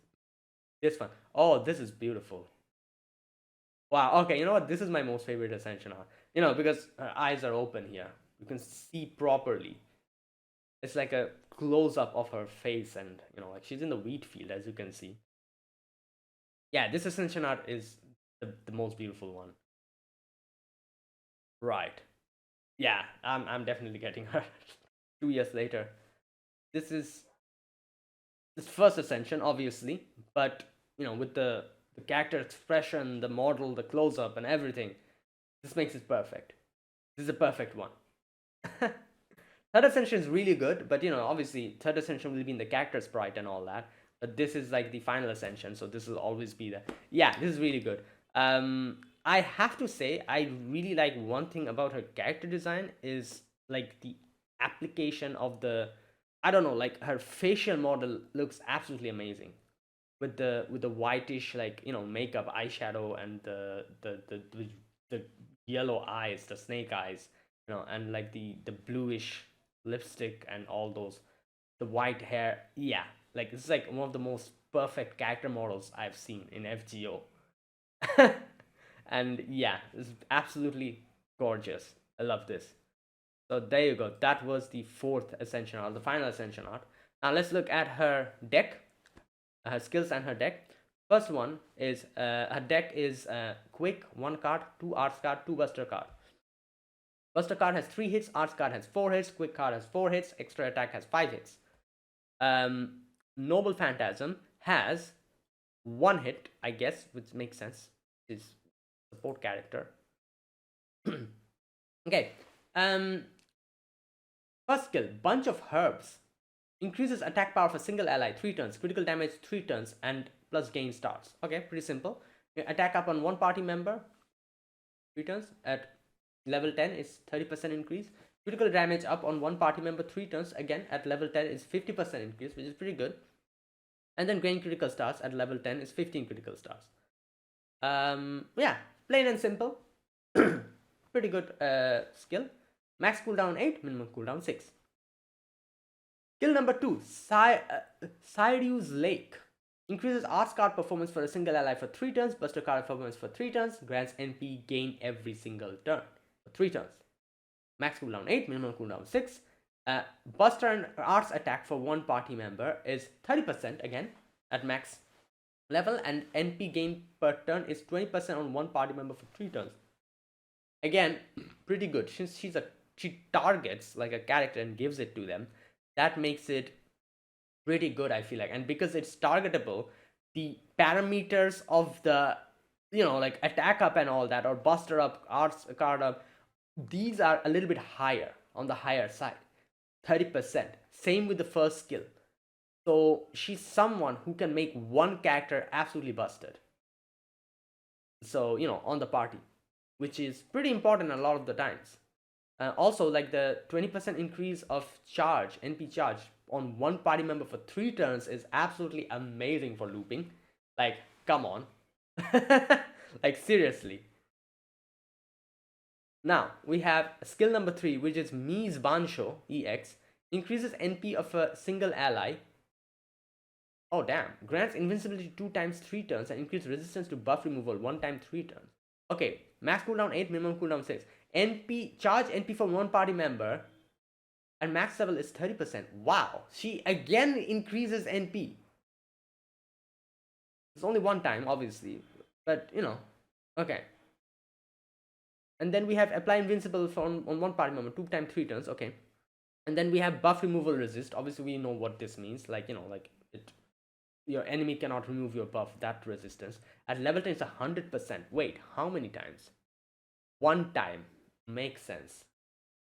this one. Oh, this is beautiful. Wow, okay, you know what? This is my most favorite Ascension art. You know, because her eyes are open here. You can see properly. It's like a close up of her face, and, you know, like she's in the wheat field, as you can see. Yeah, this Ascension art is the most beautiful one. Right. Yeah, I'm definitely getting her 2 years later. This is this first Ascension, obviously, but, you know, with the character expression, the model, the close up, and everything, this makes it perfect. This is a perfect one. Third Ascension is really good, but, you know, obviously Third Ascension will be in the character sprite and all that. But this is like the final Ascension, so this will always be there. Yeah, this is really good. I have to say, I really like one thing about her character design is like the application of the, I don't know, like her facial model looks absolutely amazing with the whitish, like, you know, makeup, eyeshadow, and the yellow eyes, the snake eyes, you know, and like the bluish lipstick and all those, the white hair. Yeah, like this is like one of the most perfect character models I've seen in FGO. And yeah, it's absolutely gorgeous. I love this. So there you go. That was the fourth Ascension art, the final Ascension art. Now let's look at her deck, her skills and her deck. First one is her deck is quick, 1 card, 2 arts card, 2 buster card. Buster card has 3 hits, arts card has 4 hits, quick card has 4 hits, extra attack has 5 hits. Noble Phantasm has 1 hit, I guess, which makes sense. Is support character. Okay. First skill, bunch of herbs. Increases attack power for single ally 3 turns, critical damage 3 turns, and plus gain stars. Okay, pretty simple. Attack up on one party member 3 turns. At level 10 is 30% increase. Critical damage up on one party member 3 turns. Again, at level 10 is 50% increase, which is pretty good. And then gain critical stars at level 10 is 15 critical stars. Yeah, plain and simple. Pretty good skill. Max cooldown 8, minimum cooldown 6. Skill number 2, Cyriu's Lake. Increases arts card performance for a single ally for 3 turns, buster card performance for 3 turns, grants NP gain every single turn for 3 turns. Max cooldown 8, minimum cooldown 6. Buster and arts attack for one party member is 30% again at max level, and NP gain per turn is 20% on one party member for 3 turns. Again, pretty good. Since she targets like a character and gives it to them, that makes it pretty good, I feel like. And because it's targetable, the parameters of the, you know, like attack up and all that, or buster up, arts card up, these are a little bit higher, on the higher side, 30%. Same with the first skill. So she's someone who can make one character absolutely busted. So, on the party, which is pretty important a lot of the times. Also, like the 20% increase of charge, NP charge, on one party member for 3 turns is absolutely amazing for looping. Like, come on. Like, seriously. Now, we have skill number 3, which is Mi's Bansho, EX. Increases NP of a single ally. Oh, damn. Grants invincibility 2 times 3 turns and increases resistance to buff removal 1 time 3 turns. Okay, max cooldown 8, minimum cooldown 6. NP, charge NP for one party member, and max level is 30%. Wow, she again increases NP. It's only one time, obviously, but okay. And then we have apply invincible on one party member 2 times 3 turns. Okay, and then we have buff removal resist. Obviously, we know what this means. Like your enemy cannot remove your buff, that resistance. At level 10 it's 100%. Wait, how many times? One time. Makes sense.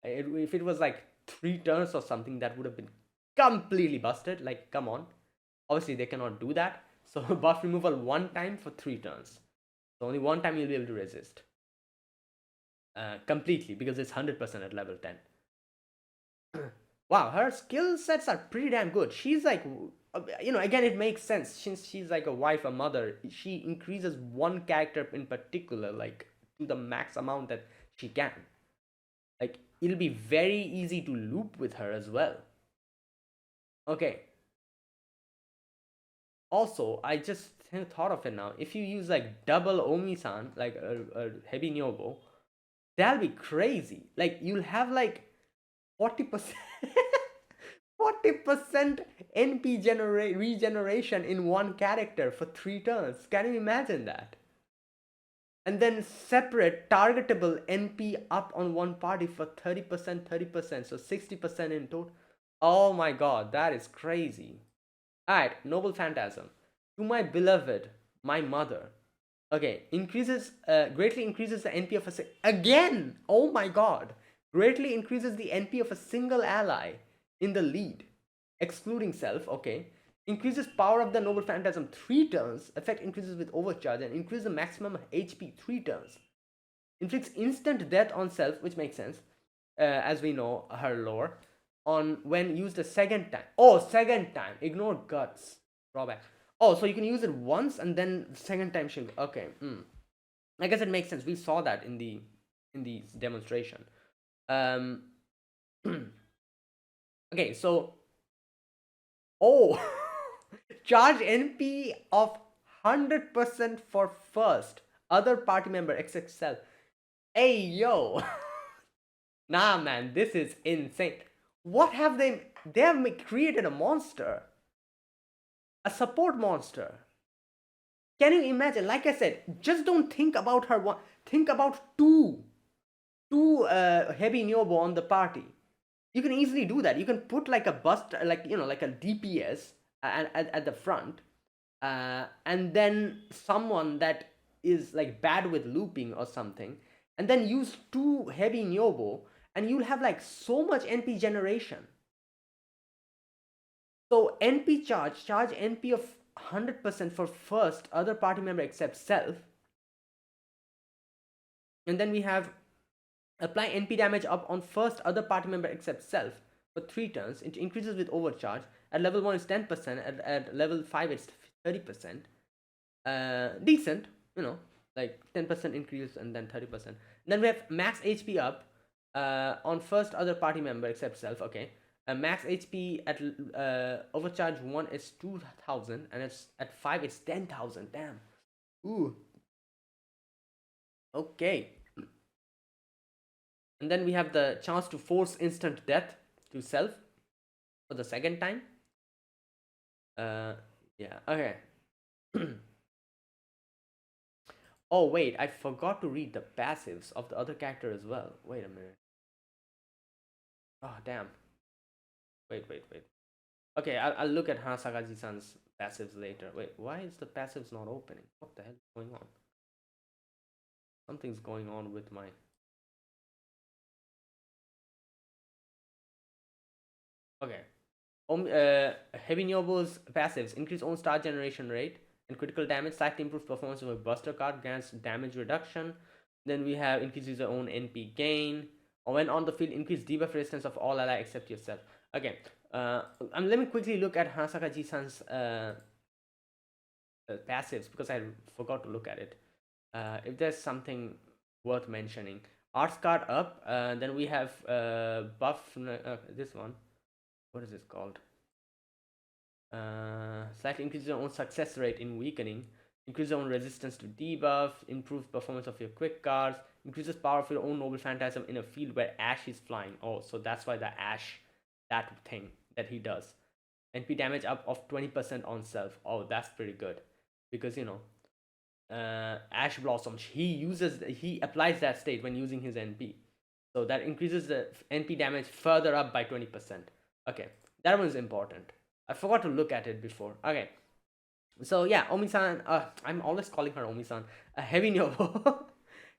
If it was like 3 turns or something, that would have been completely busted. Like, come on. Obviously they cannot do that, so buff removal 1 time for 3 turns. So only 1 time you'll be able to resist completely, because it's 100% at level 10. Wow, her skill sets are pretty damn good. She's like, again, it makes sense since she's like a wife, a mother. She increases one character in particular, like, to the max amount that she can. Like, it'll be very easy to loop with her as well. Okay. Also, I just thought of it now. If you use like double Omi-san, like a Hebi Nyobo, that'll be crazy. Like, you'll have like 40% 40% NP regeneration in one character for 3 turns. Can you imagine that? And then separate targetable NP up on one party for 30%, 30%, so 60% in total. Oh my god, that is crazy. Alright, Noble Phantasm. To my beloved, my mother. Okay, greatly increases the NP of again! Oh my god! Greatly increases the NP of a single ally in the lead, excluding self. Okay. Increases power of the Noble Phantasm 3 turns. Effect increases with overcharge and increases the maximum HP 3 turns. Inflicts instant death on self, which makes sense, as we know her lore. On when used a second time. Oh, second time. Ignore guts. Drawback. Oh, so you can use it once and then second time she'll. Okay. I guess it makes sense. We saw that in the demonstration. Okay, so charge NP of 100% for first other party member except self. Hey yo. Nah man, this is insane. What have they have created a monster, a support monster. Can you imagine? Like I said, just don't think about her one, think about two Hebi Nyobo on the party. You can easily do that. You can put like a bust, like like a DPS at the front, and then someone that is like bad with looping or something, and then use 2 Hebi Nyobo, and you'll have like so much NP generation. So NP charge NP of 100% for first other party member except self, and then we have apply NP damage up on first other party member except self for 3 turns. It increases with overcharge. At level 1 it's 10%, at level 5 it's 30%. Decent, like 10% increase and then 30%. Then we have max HP up on first other party member except self. Okay, max HP at overcharge 1 is 2000, and it's at 5 it's 10,000. Damn. Ooh. Okay. And then we have the chance to force instant death to self for the second time. Yeah, okay. Oh wait, I forgot to read the passives of the other character as well. Wait a minute. Oh damn. Wait. Okay, I'll look at Hanasaka-ji-san's passives later. Wait, why is the passives not opening? What the hell is going on? Something's going on with my... Okay. Hebi Nyobo's passives increase own star generation rate, And critical damage, slightly improves performance of a buster card, grants damage reduction. Then we have increases your own NP gain. Or when on the field, increase debuff resistance of all ally except yourself. Okay, let me quickly look at Hanasaka Ji-san's passives because I forgot to look at it. If there's something worth mentioning, arts card up. Then we have buff. This one. What is this called? Slightly increases your own success rate in weakening, increases your own resistance to debuff, improves performance of your quick cards, increases power of your own noble phantasm in a field where Ash is flying. Oh, so that's why the Ash, that thing that he does. NP damage up of 20% on self. Oh, that's pretty good. Because, you know, Ash Blossom, he applies that state when using his NP. So that increases the NP damage further up by 20%. Okay, that one's important. I forgot to look at it before. Okay, so yeah, Omi-san, I'm always calling her Omi-san. Hebi Nyobo.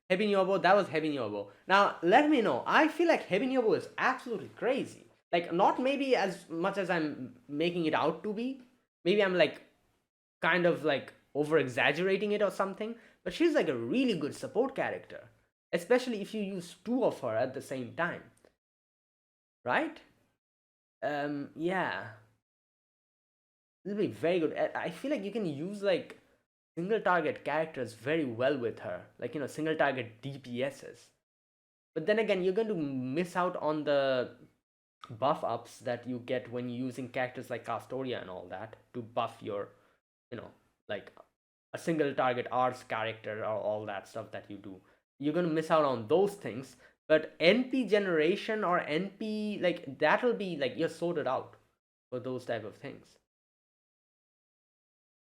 Hebi Nyobo, that was Hebi Nyobo. Now, let me know. I feel like Hebi Nyobo is absolutely crazy. Like, not maybe as much as I'm making it out to be. Maybe I'm like, kind of like over-exaggerating it or something. But she's like a really good support character. Especially if you use two of her at the same time. Right? Yeah. It'll be very good. I feel like you can use like single target characters very well with her, like, you know, single target DPSs. But then again, you're going to miss out on the buff ups that you get when you're using characters like Castoria and all that to buff your, you know, like a single target arts character or all that stuff that you do. You're going to miss out on those things. But NP generation or NP, like, that'll be like you're sorted out for those type of things.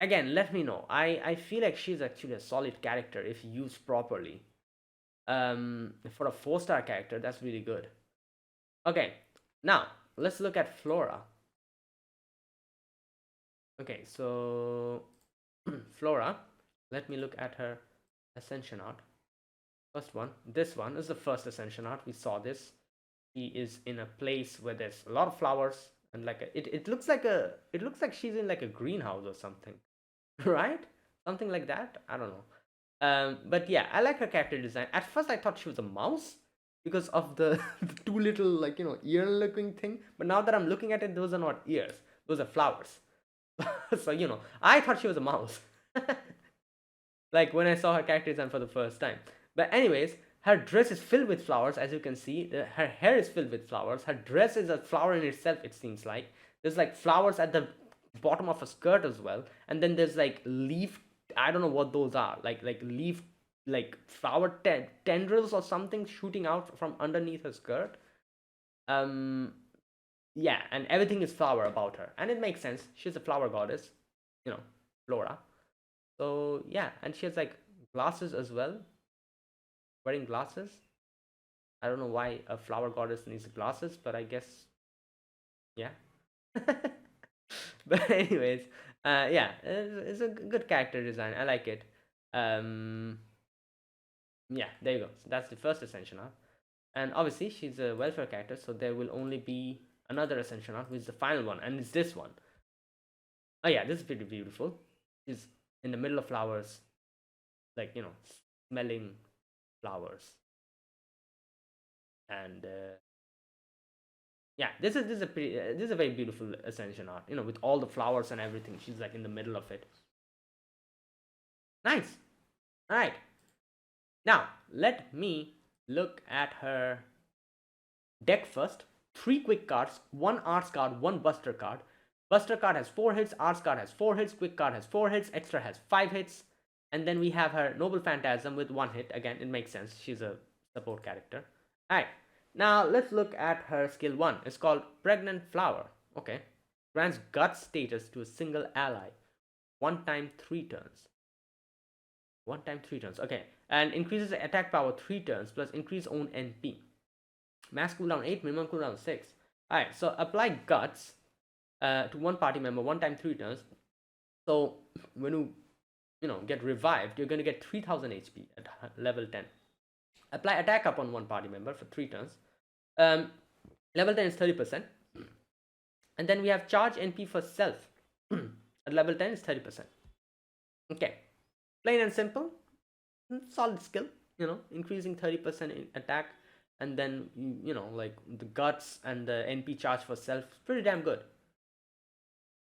Again, let me know. I feel like she's actually a solid character if used properly. For a 4-star character, that's really good. Okay, now let's look at Flora. Okay, so Flora, let me look at her Ascension art. First one, this one is the first Ascension art. We saw this. She is in a place where there's a lot of flowers and like it looks like she's in like a greenhouse or something. Right, something like that. I don't know. But yeah, I like her character design. At first I thought she was a mouse because of the, the two little, like, you know, ear looking thing, but now that I'm looking at it, those are not ears, those are flowers. So, you know, I thought she was a mouse. Like when I saw her character design for the first time. But anyways, her dress is filled with flowers, as you can see. Her hair is filled with flowers. Her dress is a flower in itself, it seems like. There's like flowers at the bottom of a skirt as well, and then there's like leaf, I don't know what those are, like leaf, like flower tendrils or something shooting out from underneath her skirt. Yeah, and everything is flower about her, and it makes sense. She's a flower goddess, you know, Flora. So yeah, and she has like glasses as well, wearing glasses. I don't know why a flower goddess needs glasses, but I guess, yeah. But anyways, yeah, it's a good character design. I like it. Yeah, there you go. So that's the first Ascension arc, and obviously she's a welfare character, so there will only be another Ascension arc, which is the final one, and it's this one. Oh yeah, this is pretty beautiful. She's in the middle of flowers, like, you know, smelling flowers, and yeah, this is a pretty this is a very beautiful Ascension art, you know, with all the flowers and everything. She's like in the middle of it. Nice. All right, now let me look at her deck first. 3 quick cards, 1 arts card, 1 buster card. Buster card has 4 hits, arts card has 4 hits, quick card has 4 hits, extra has 5 hits, and then we have her noble phantasm with 1 hit. Again, it makes sense, she's a support character. All right, now let's look at her skill 1. It's called Pregnant Flower. Okay, grants gut status to a single ally, 1 time 3 turns. 1 time 3 turns. Okay, and increases attack power 3 turns plus increase own NP. Max cooldown 8, minimum cooldown 6. All right, so apply guts to 1 party member 1 time 3 turns. So when you know, get revived, you're going to get 3000 HP at level 10. Apply attack up on 1 party member for 3 turns. Level 10 is 30%. And then we have charge NP for self. At level 10 is 30%. Okay, plain and simple, solid skill. You know, increasing 30% in attack, and then you know, like the guts and the NP charge for self, pretty damn good.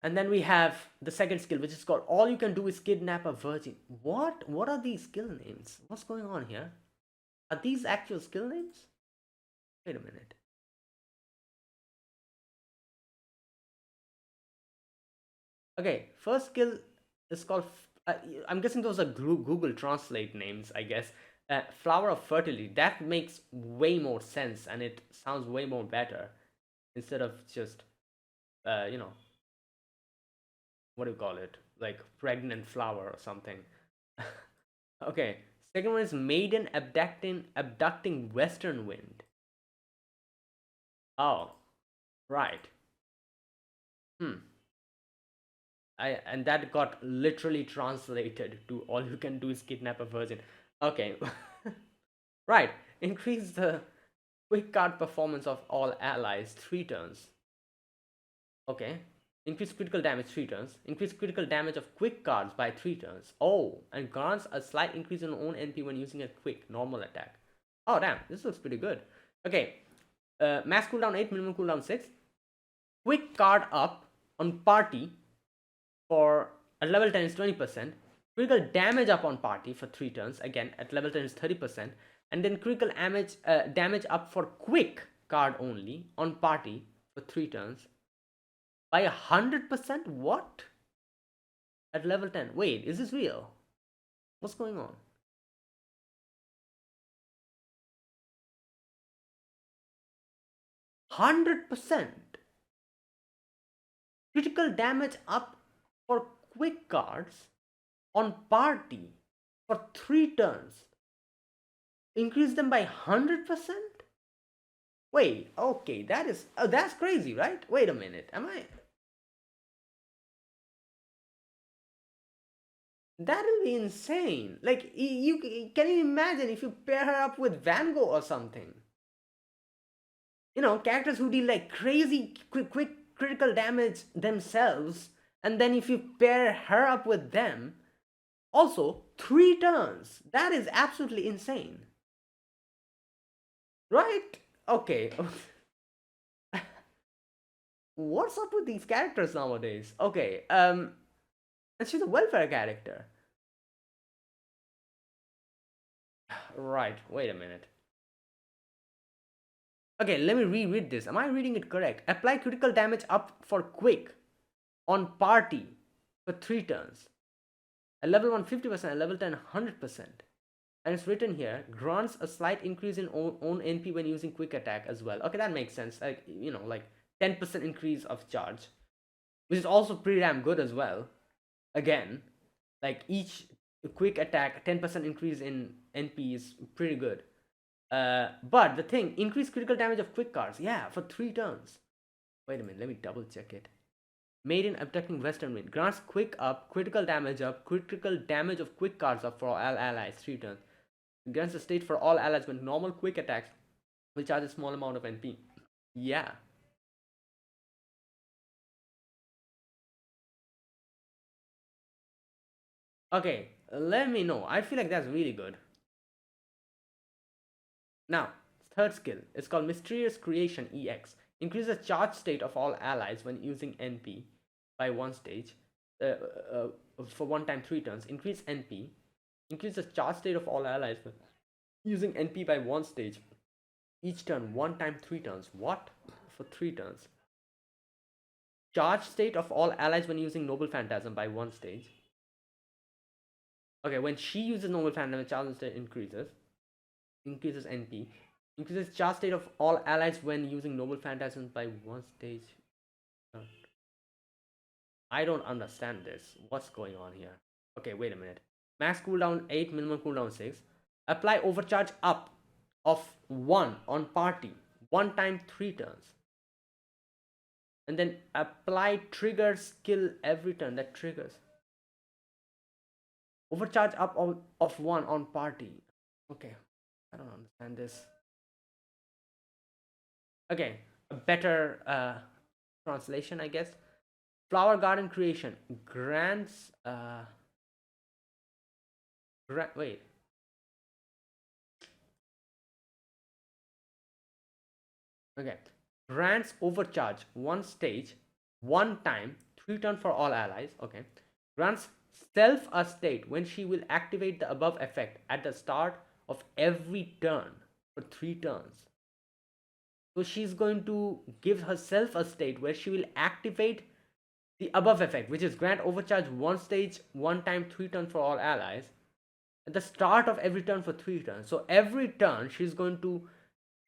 And then we have the second skill, which is called all you can do is kidnap a virgin. What are these skill names? What's going on here? Are these actual skill names? Wait a minute. Okay, first skill is called. I'm guessing those are Google Translate names. I guess flower of fertility. That makes way more sense, and it sounds way more better instead of just you know, what do you call it? Like pregnant flower or something. Okay. Second one is maiden abducting western wind. Oh, right. Hmm. And that got literally translated to all you can do is kidnap a virgin. Okay. Right. Increase the quick card performance of all allies 3 turns. Okay. Increase critical damage 3 turns. Increase critical damage of quick cards by 3 turns. Oh, and grants a slight increase in own NP when using a quick normal attack. Oh damn, this looks pretty good. Okay. Max cooldown 8, minimum cooldown 6. Quick card up on party for at level 10 is 20%. Critical damage up on party for 3 turns. Again, at level 10 is 30%. And then critical damage up for quick card only on party for 3 turns by 100%. What? At level 10. Wait, is this real? What's going on? %. Critical damage up for quick cards on party for 3 turns. Increase them by 100%? Wait, okay, that's crazy, right? Wait a minute, that'll be insane. Like, you can you imagine if you pair her up with Van Gogh or something? You know, characters who deal like crazy quick critical damage themselves, and then if you pair her up with them, also 3 turns. That is absolutely insane. Right? Okay. What's up with these characters nowadays? Okay, and she's a welfare character. Right, wait a minute. Okay, let me reread this. Am I reading it correct? Apply critical damage up for quick on party for 3 turns. At level 1, 50%, at level 10, 100%. And it's written here, grants a slight increase in own NP when using quick attack as well. Okay, that makes sense. Like, you know, like 10% increase of charge, which is also pretty damn good as well. Again, like each quick attack 10% increase in NP is pretty good. But the thing, increase critical damage of quick cards, yeah, for 3 turns. Wait a minute, let me double check it. Maiden abducting western wind grants quick up, critical damage up, critical damage of quick cards up for all allies 3 turns. Grants a state for all allies when normal quick attacks will charge a small amount of NP. Yeah. Okay, let me know. I feel like that's really good. Now, third skill is called Mysterious Creation EX. Increases the charge state of all allies when using NP by 1 stage for 1 time 3 turns. Increase NP. Increase the charge state of all allies when using NP by 1 stage each turn 1 time 3 turns. What? For 3 turns. Charge state of all allies when using Noble Phantasm by 1 stage. Okay, when she uses Noble Phantasm, charge state increases NP. Increases charge state of all allies when using Noble Phantasm by 1 stage. I don't understand this. What's going on here? Okay, wait a minute. Max cooldown 8, minimum cooldown 6. Apply overcharge up of 1 on party 1 time 3 turns. And then apply trigger skill every turn that triggers. Overcharge up of 1 on party. Okay, I don't understand this. Okay, a better translation, I guess. Flower garden creation grants Wait. Okay. Grants overcharge one stage, one time, 3 turn for all allies. Okay. Grants self a state when she will activate the above effect at the start of every turn for 3 turns. So she's going to give herself a state where she will activate the above effect, which is grant overcharge one stage, one time, 3 turn for all allies at the start of every turn for 3 turns. So every turn she's going to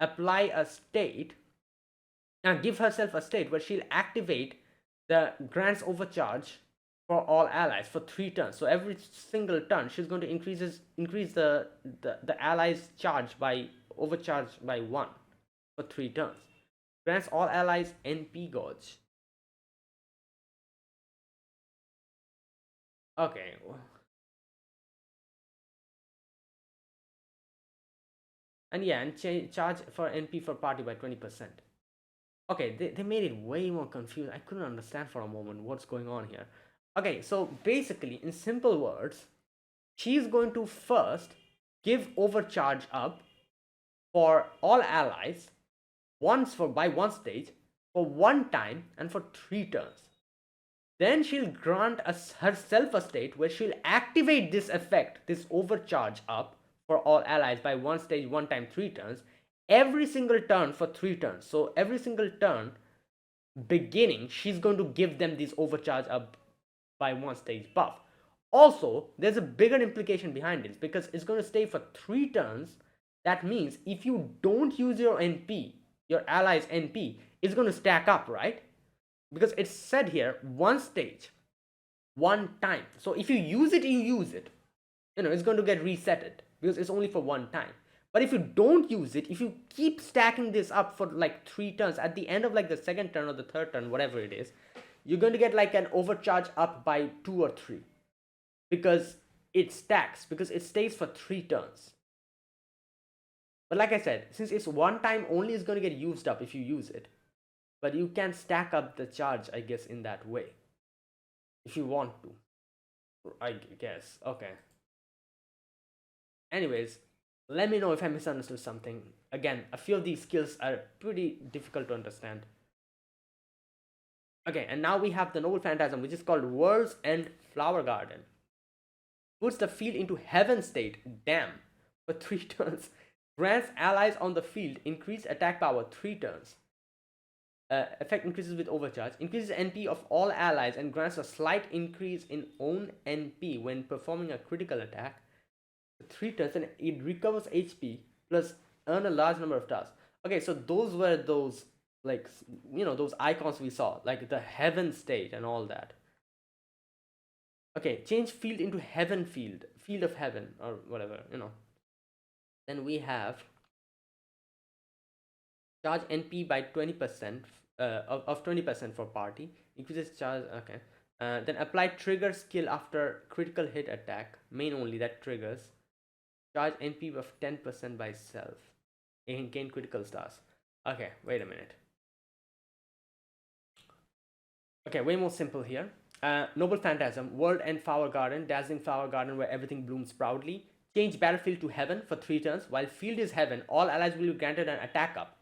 apply a state and give herself a state where she'll activate the grants overcharge for all allies for 3 turns. So every single turn she's going to increase the allies charge by overcharge by 1 for 3 turns. Grants all allies NP gauge. Okay. And yeah, and charge for NP for party by 20%. Okay, they made it way more confused. I couldn't understand for a moment what's going on here. Okay, so basically, in simple words, she's going to first give overcharge up for all allies by one stage for 1 time and for 3 turns. Then she'll grant herself a state where she'll activate this effect, this overcharge up for all allies by 1 stage, 1 time, 3 turns, every single turn for 3 turns. So every single turn beginning, she's going to give them this overcharge up by 1 stage buff. Also, there's a bigger implication behind this because it's going to stay for 3 turns. That means if you don't use your NP, your allies NP, it's going to stack up, right? Because it's said here 1 stage, 1 time. So if you use it, you use it. It's going to get resetted because it's only for 1 time. But if you don't use it, if you keep stacking this up for like 3 turns, at the end of like the 2nd turn or the 3rd turn, whatever it is, you're going to get like an overcharge up by 2 or 3 because it stacks, because it stays for 3 turns. But like I said, since it's 1 time only, is going to get used up if you use it. But you can stack up the charge, I guess, in that way if you want to, I guess. Okay. Anyways, let me know if I misunderstood something. Again, a few of these skills are pretty difficult to understand. Okay, and now we have the Noble Phantasm, which is called World's End Flower Garden. Puts the field into heaven state, damn, for 3 turns. Grants allies on the field increased attack power 3 turns. Effect increases with overcharge. Increases NP of all allies and grants a slight increase in own NP when performing a critical attack. 3 turns, and it recovers HP plus earn a large number of tasks. Okay, so those were those, like, those icons we saw, like the heaven state and all that. Okay, change field into heaven field of heaven or whatever, Then we have charge NP by 20% of 20% for party. Increases charge. Okay. Then apply trigger skill after critical hit attack. Main only that triggers. Charge NP of 10% by self. And gain critical stars. Okay, wait a minute. Okay, way more simple here. Noble Phantasm, World End Flower Garden, Dazzling Flower Garden where everything blooms proudly. Change battlefield to heaven for 3 turns. While field is heaven, all allies will be granted an attack up.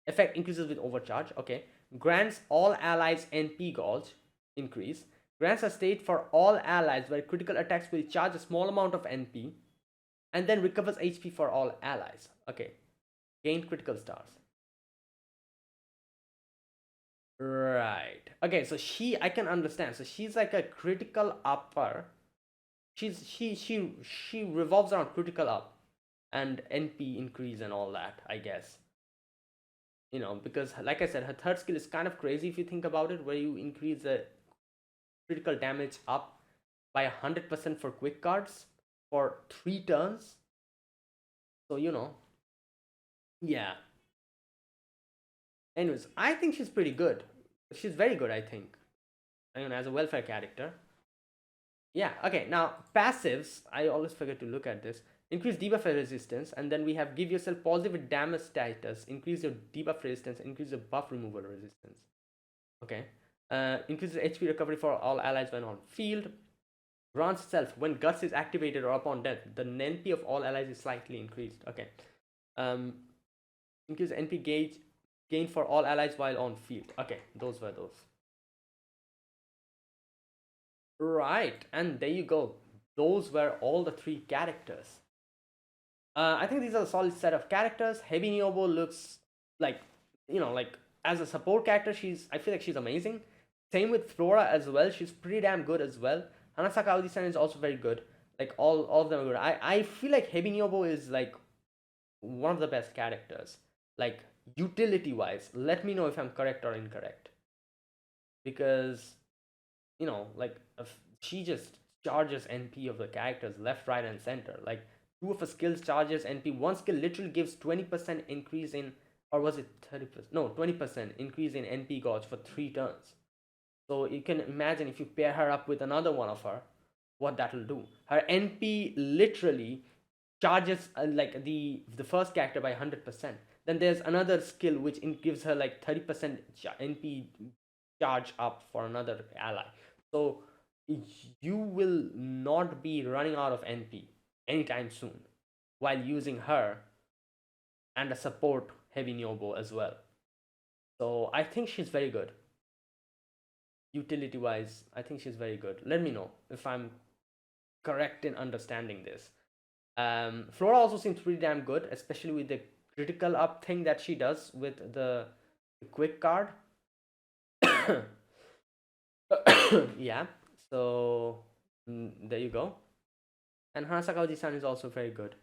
Effect increases with overcharge. Okay. Grants all allies NP gauge increase. Grants a state for all allies where critical attacks will charge a small amount of NP. And then recovers HP for all allies. Okay. Gain critical stars. Right. Okay, so I can understand. So she's like a critical upper. She revolves around critical up and NP increase and all that, I guess. Because like I said, her 3rd skill is kind of crazy if you think about it, where you increase the critical damage up by 100% for quick cards for 3 turns. So yeah. Anyways, I think she's pretty good. She's very good, I think. As a welfare character. Yeah, okay, now passives, I always forget to look at this. Increase debuff resistance, and then we have give yourself positive damage status, increase your debuff resistance, increase your buff removal resistance. Okay. Increases HP recovery for all allies when on field. grants itself when Guts is activated or upon death, the NP of all allies is slightly increased. Okay. Increase NP gauge gain for all allies while on field. Okay, those were those. Right, and there you go. Those were all the 3 characters. I think these are a solid set of characters. Hebi Nyobo looks like, like as a support character, I feel like she's amazing. Same with Flora as well. She's pretty damn good as well. Hanasaka Oji-san is also very good. Like all of them are good. I feel like Hebi Nyobo is like one of the best characters. Like utility wise, let me know if I'm correct or incorrect. Because like she just charges NP of the characters left, right, and center. Like 2 of her skills charges NP. One skill literally gives 20% increase in, or was it 30%? No, 20% increase in NP gauge for 3 turns. So you can imagine if you pair her up with another one of her, what that will do. Her NP literally charges like the first character by 100%. Then there's another skill which gives her like 30% NP charge up for another ally. So you will not be running out of NP anytime soon while using her and a support Hebi Nyobo as well. So I think she's very good. Utility wise, I think she's very good. Let me know if I'm correct in understanding this. Flora also seems pretty damn good, especially with the critical up thing that she does with the quick card. Yeah, so there you go. And Hanasaka Oji-san is also very good.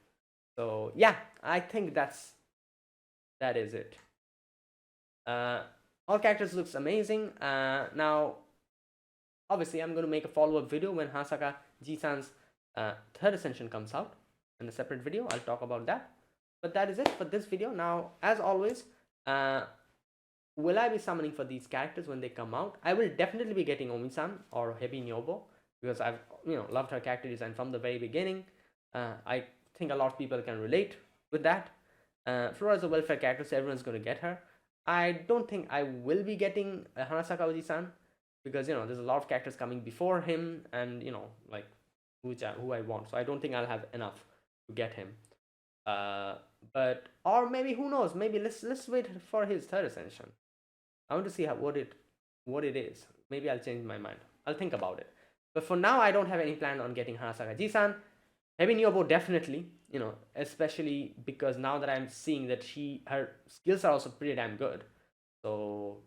So yeah, I think that is it. All characters looks amazing. Now obviously I'm going to make a follow-up video when Hanasaka Ji-san's 3rd Ascension comes out. In a separate video I'll talk about that. But that is it for this video. Now as always, will I be summoning for these characters when they come out? I will definitely be getting Omi-san or Hebi Nyobo, because I've loved her character design from the very beginning. I think a lot of people can relate with that. Flora is a welfare character, so everyone's going to get her. I don't think I will be getting Hanasaka Oji-san, because there's a lot of characters coming before him, and like who I want. So I don't think I'll have enough to get him. But or maybe, who knows, maybe let's wait for his 3rd Ascension. I want to see what it is. Maybe I'll change my mind. I'll think about it. But for now, I don't have any plan on getting Hanasaka Ji-san. Hebi Nyobo definitely, especially because now that I'm seeing that her skills are also pretty damn good. So,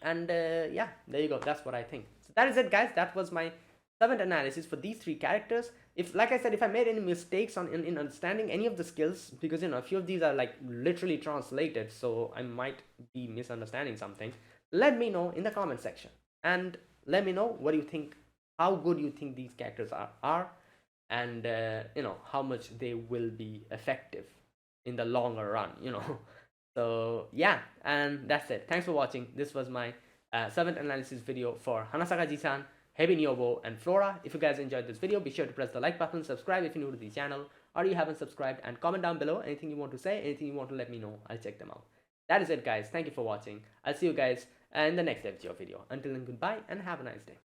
and yeah, there you go. That's what I think. So that is it, guys. That was my 7th analysis for these 3 characters. If, like I said, if I made any mistakes in understanding any of the skills, because a few of these are like literally translated, so I might be misunderstanding something, let me know in the comment section, and let me know what you think, how good you think these characters are, and how much they will be effective in the longer run. So yeah, and that's it. Thanks for watching. This was my 7th analysis video for Hanasaka Ji-san, Hebi Nyobo, and Flora. If you guys enjoyed this video, be sure to press the like button, subscribe if you're new to the channel, or you haven't subscribed, and comment down below anything you want to say, anything you want to let me know. I'll check them out. That is it, guys. Thank you for watching. I'll see you guys in the next FGO video. Until then, goodbye and have a nice day.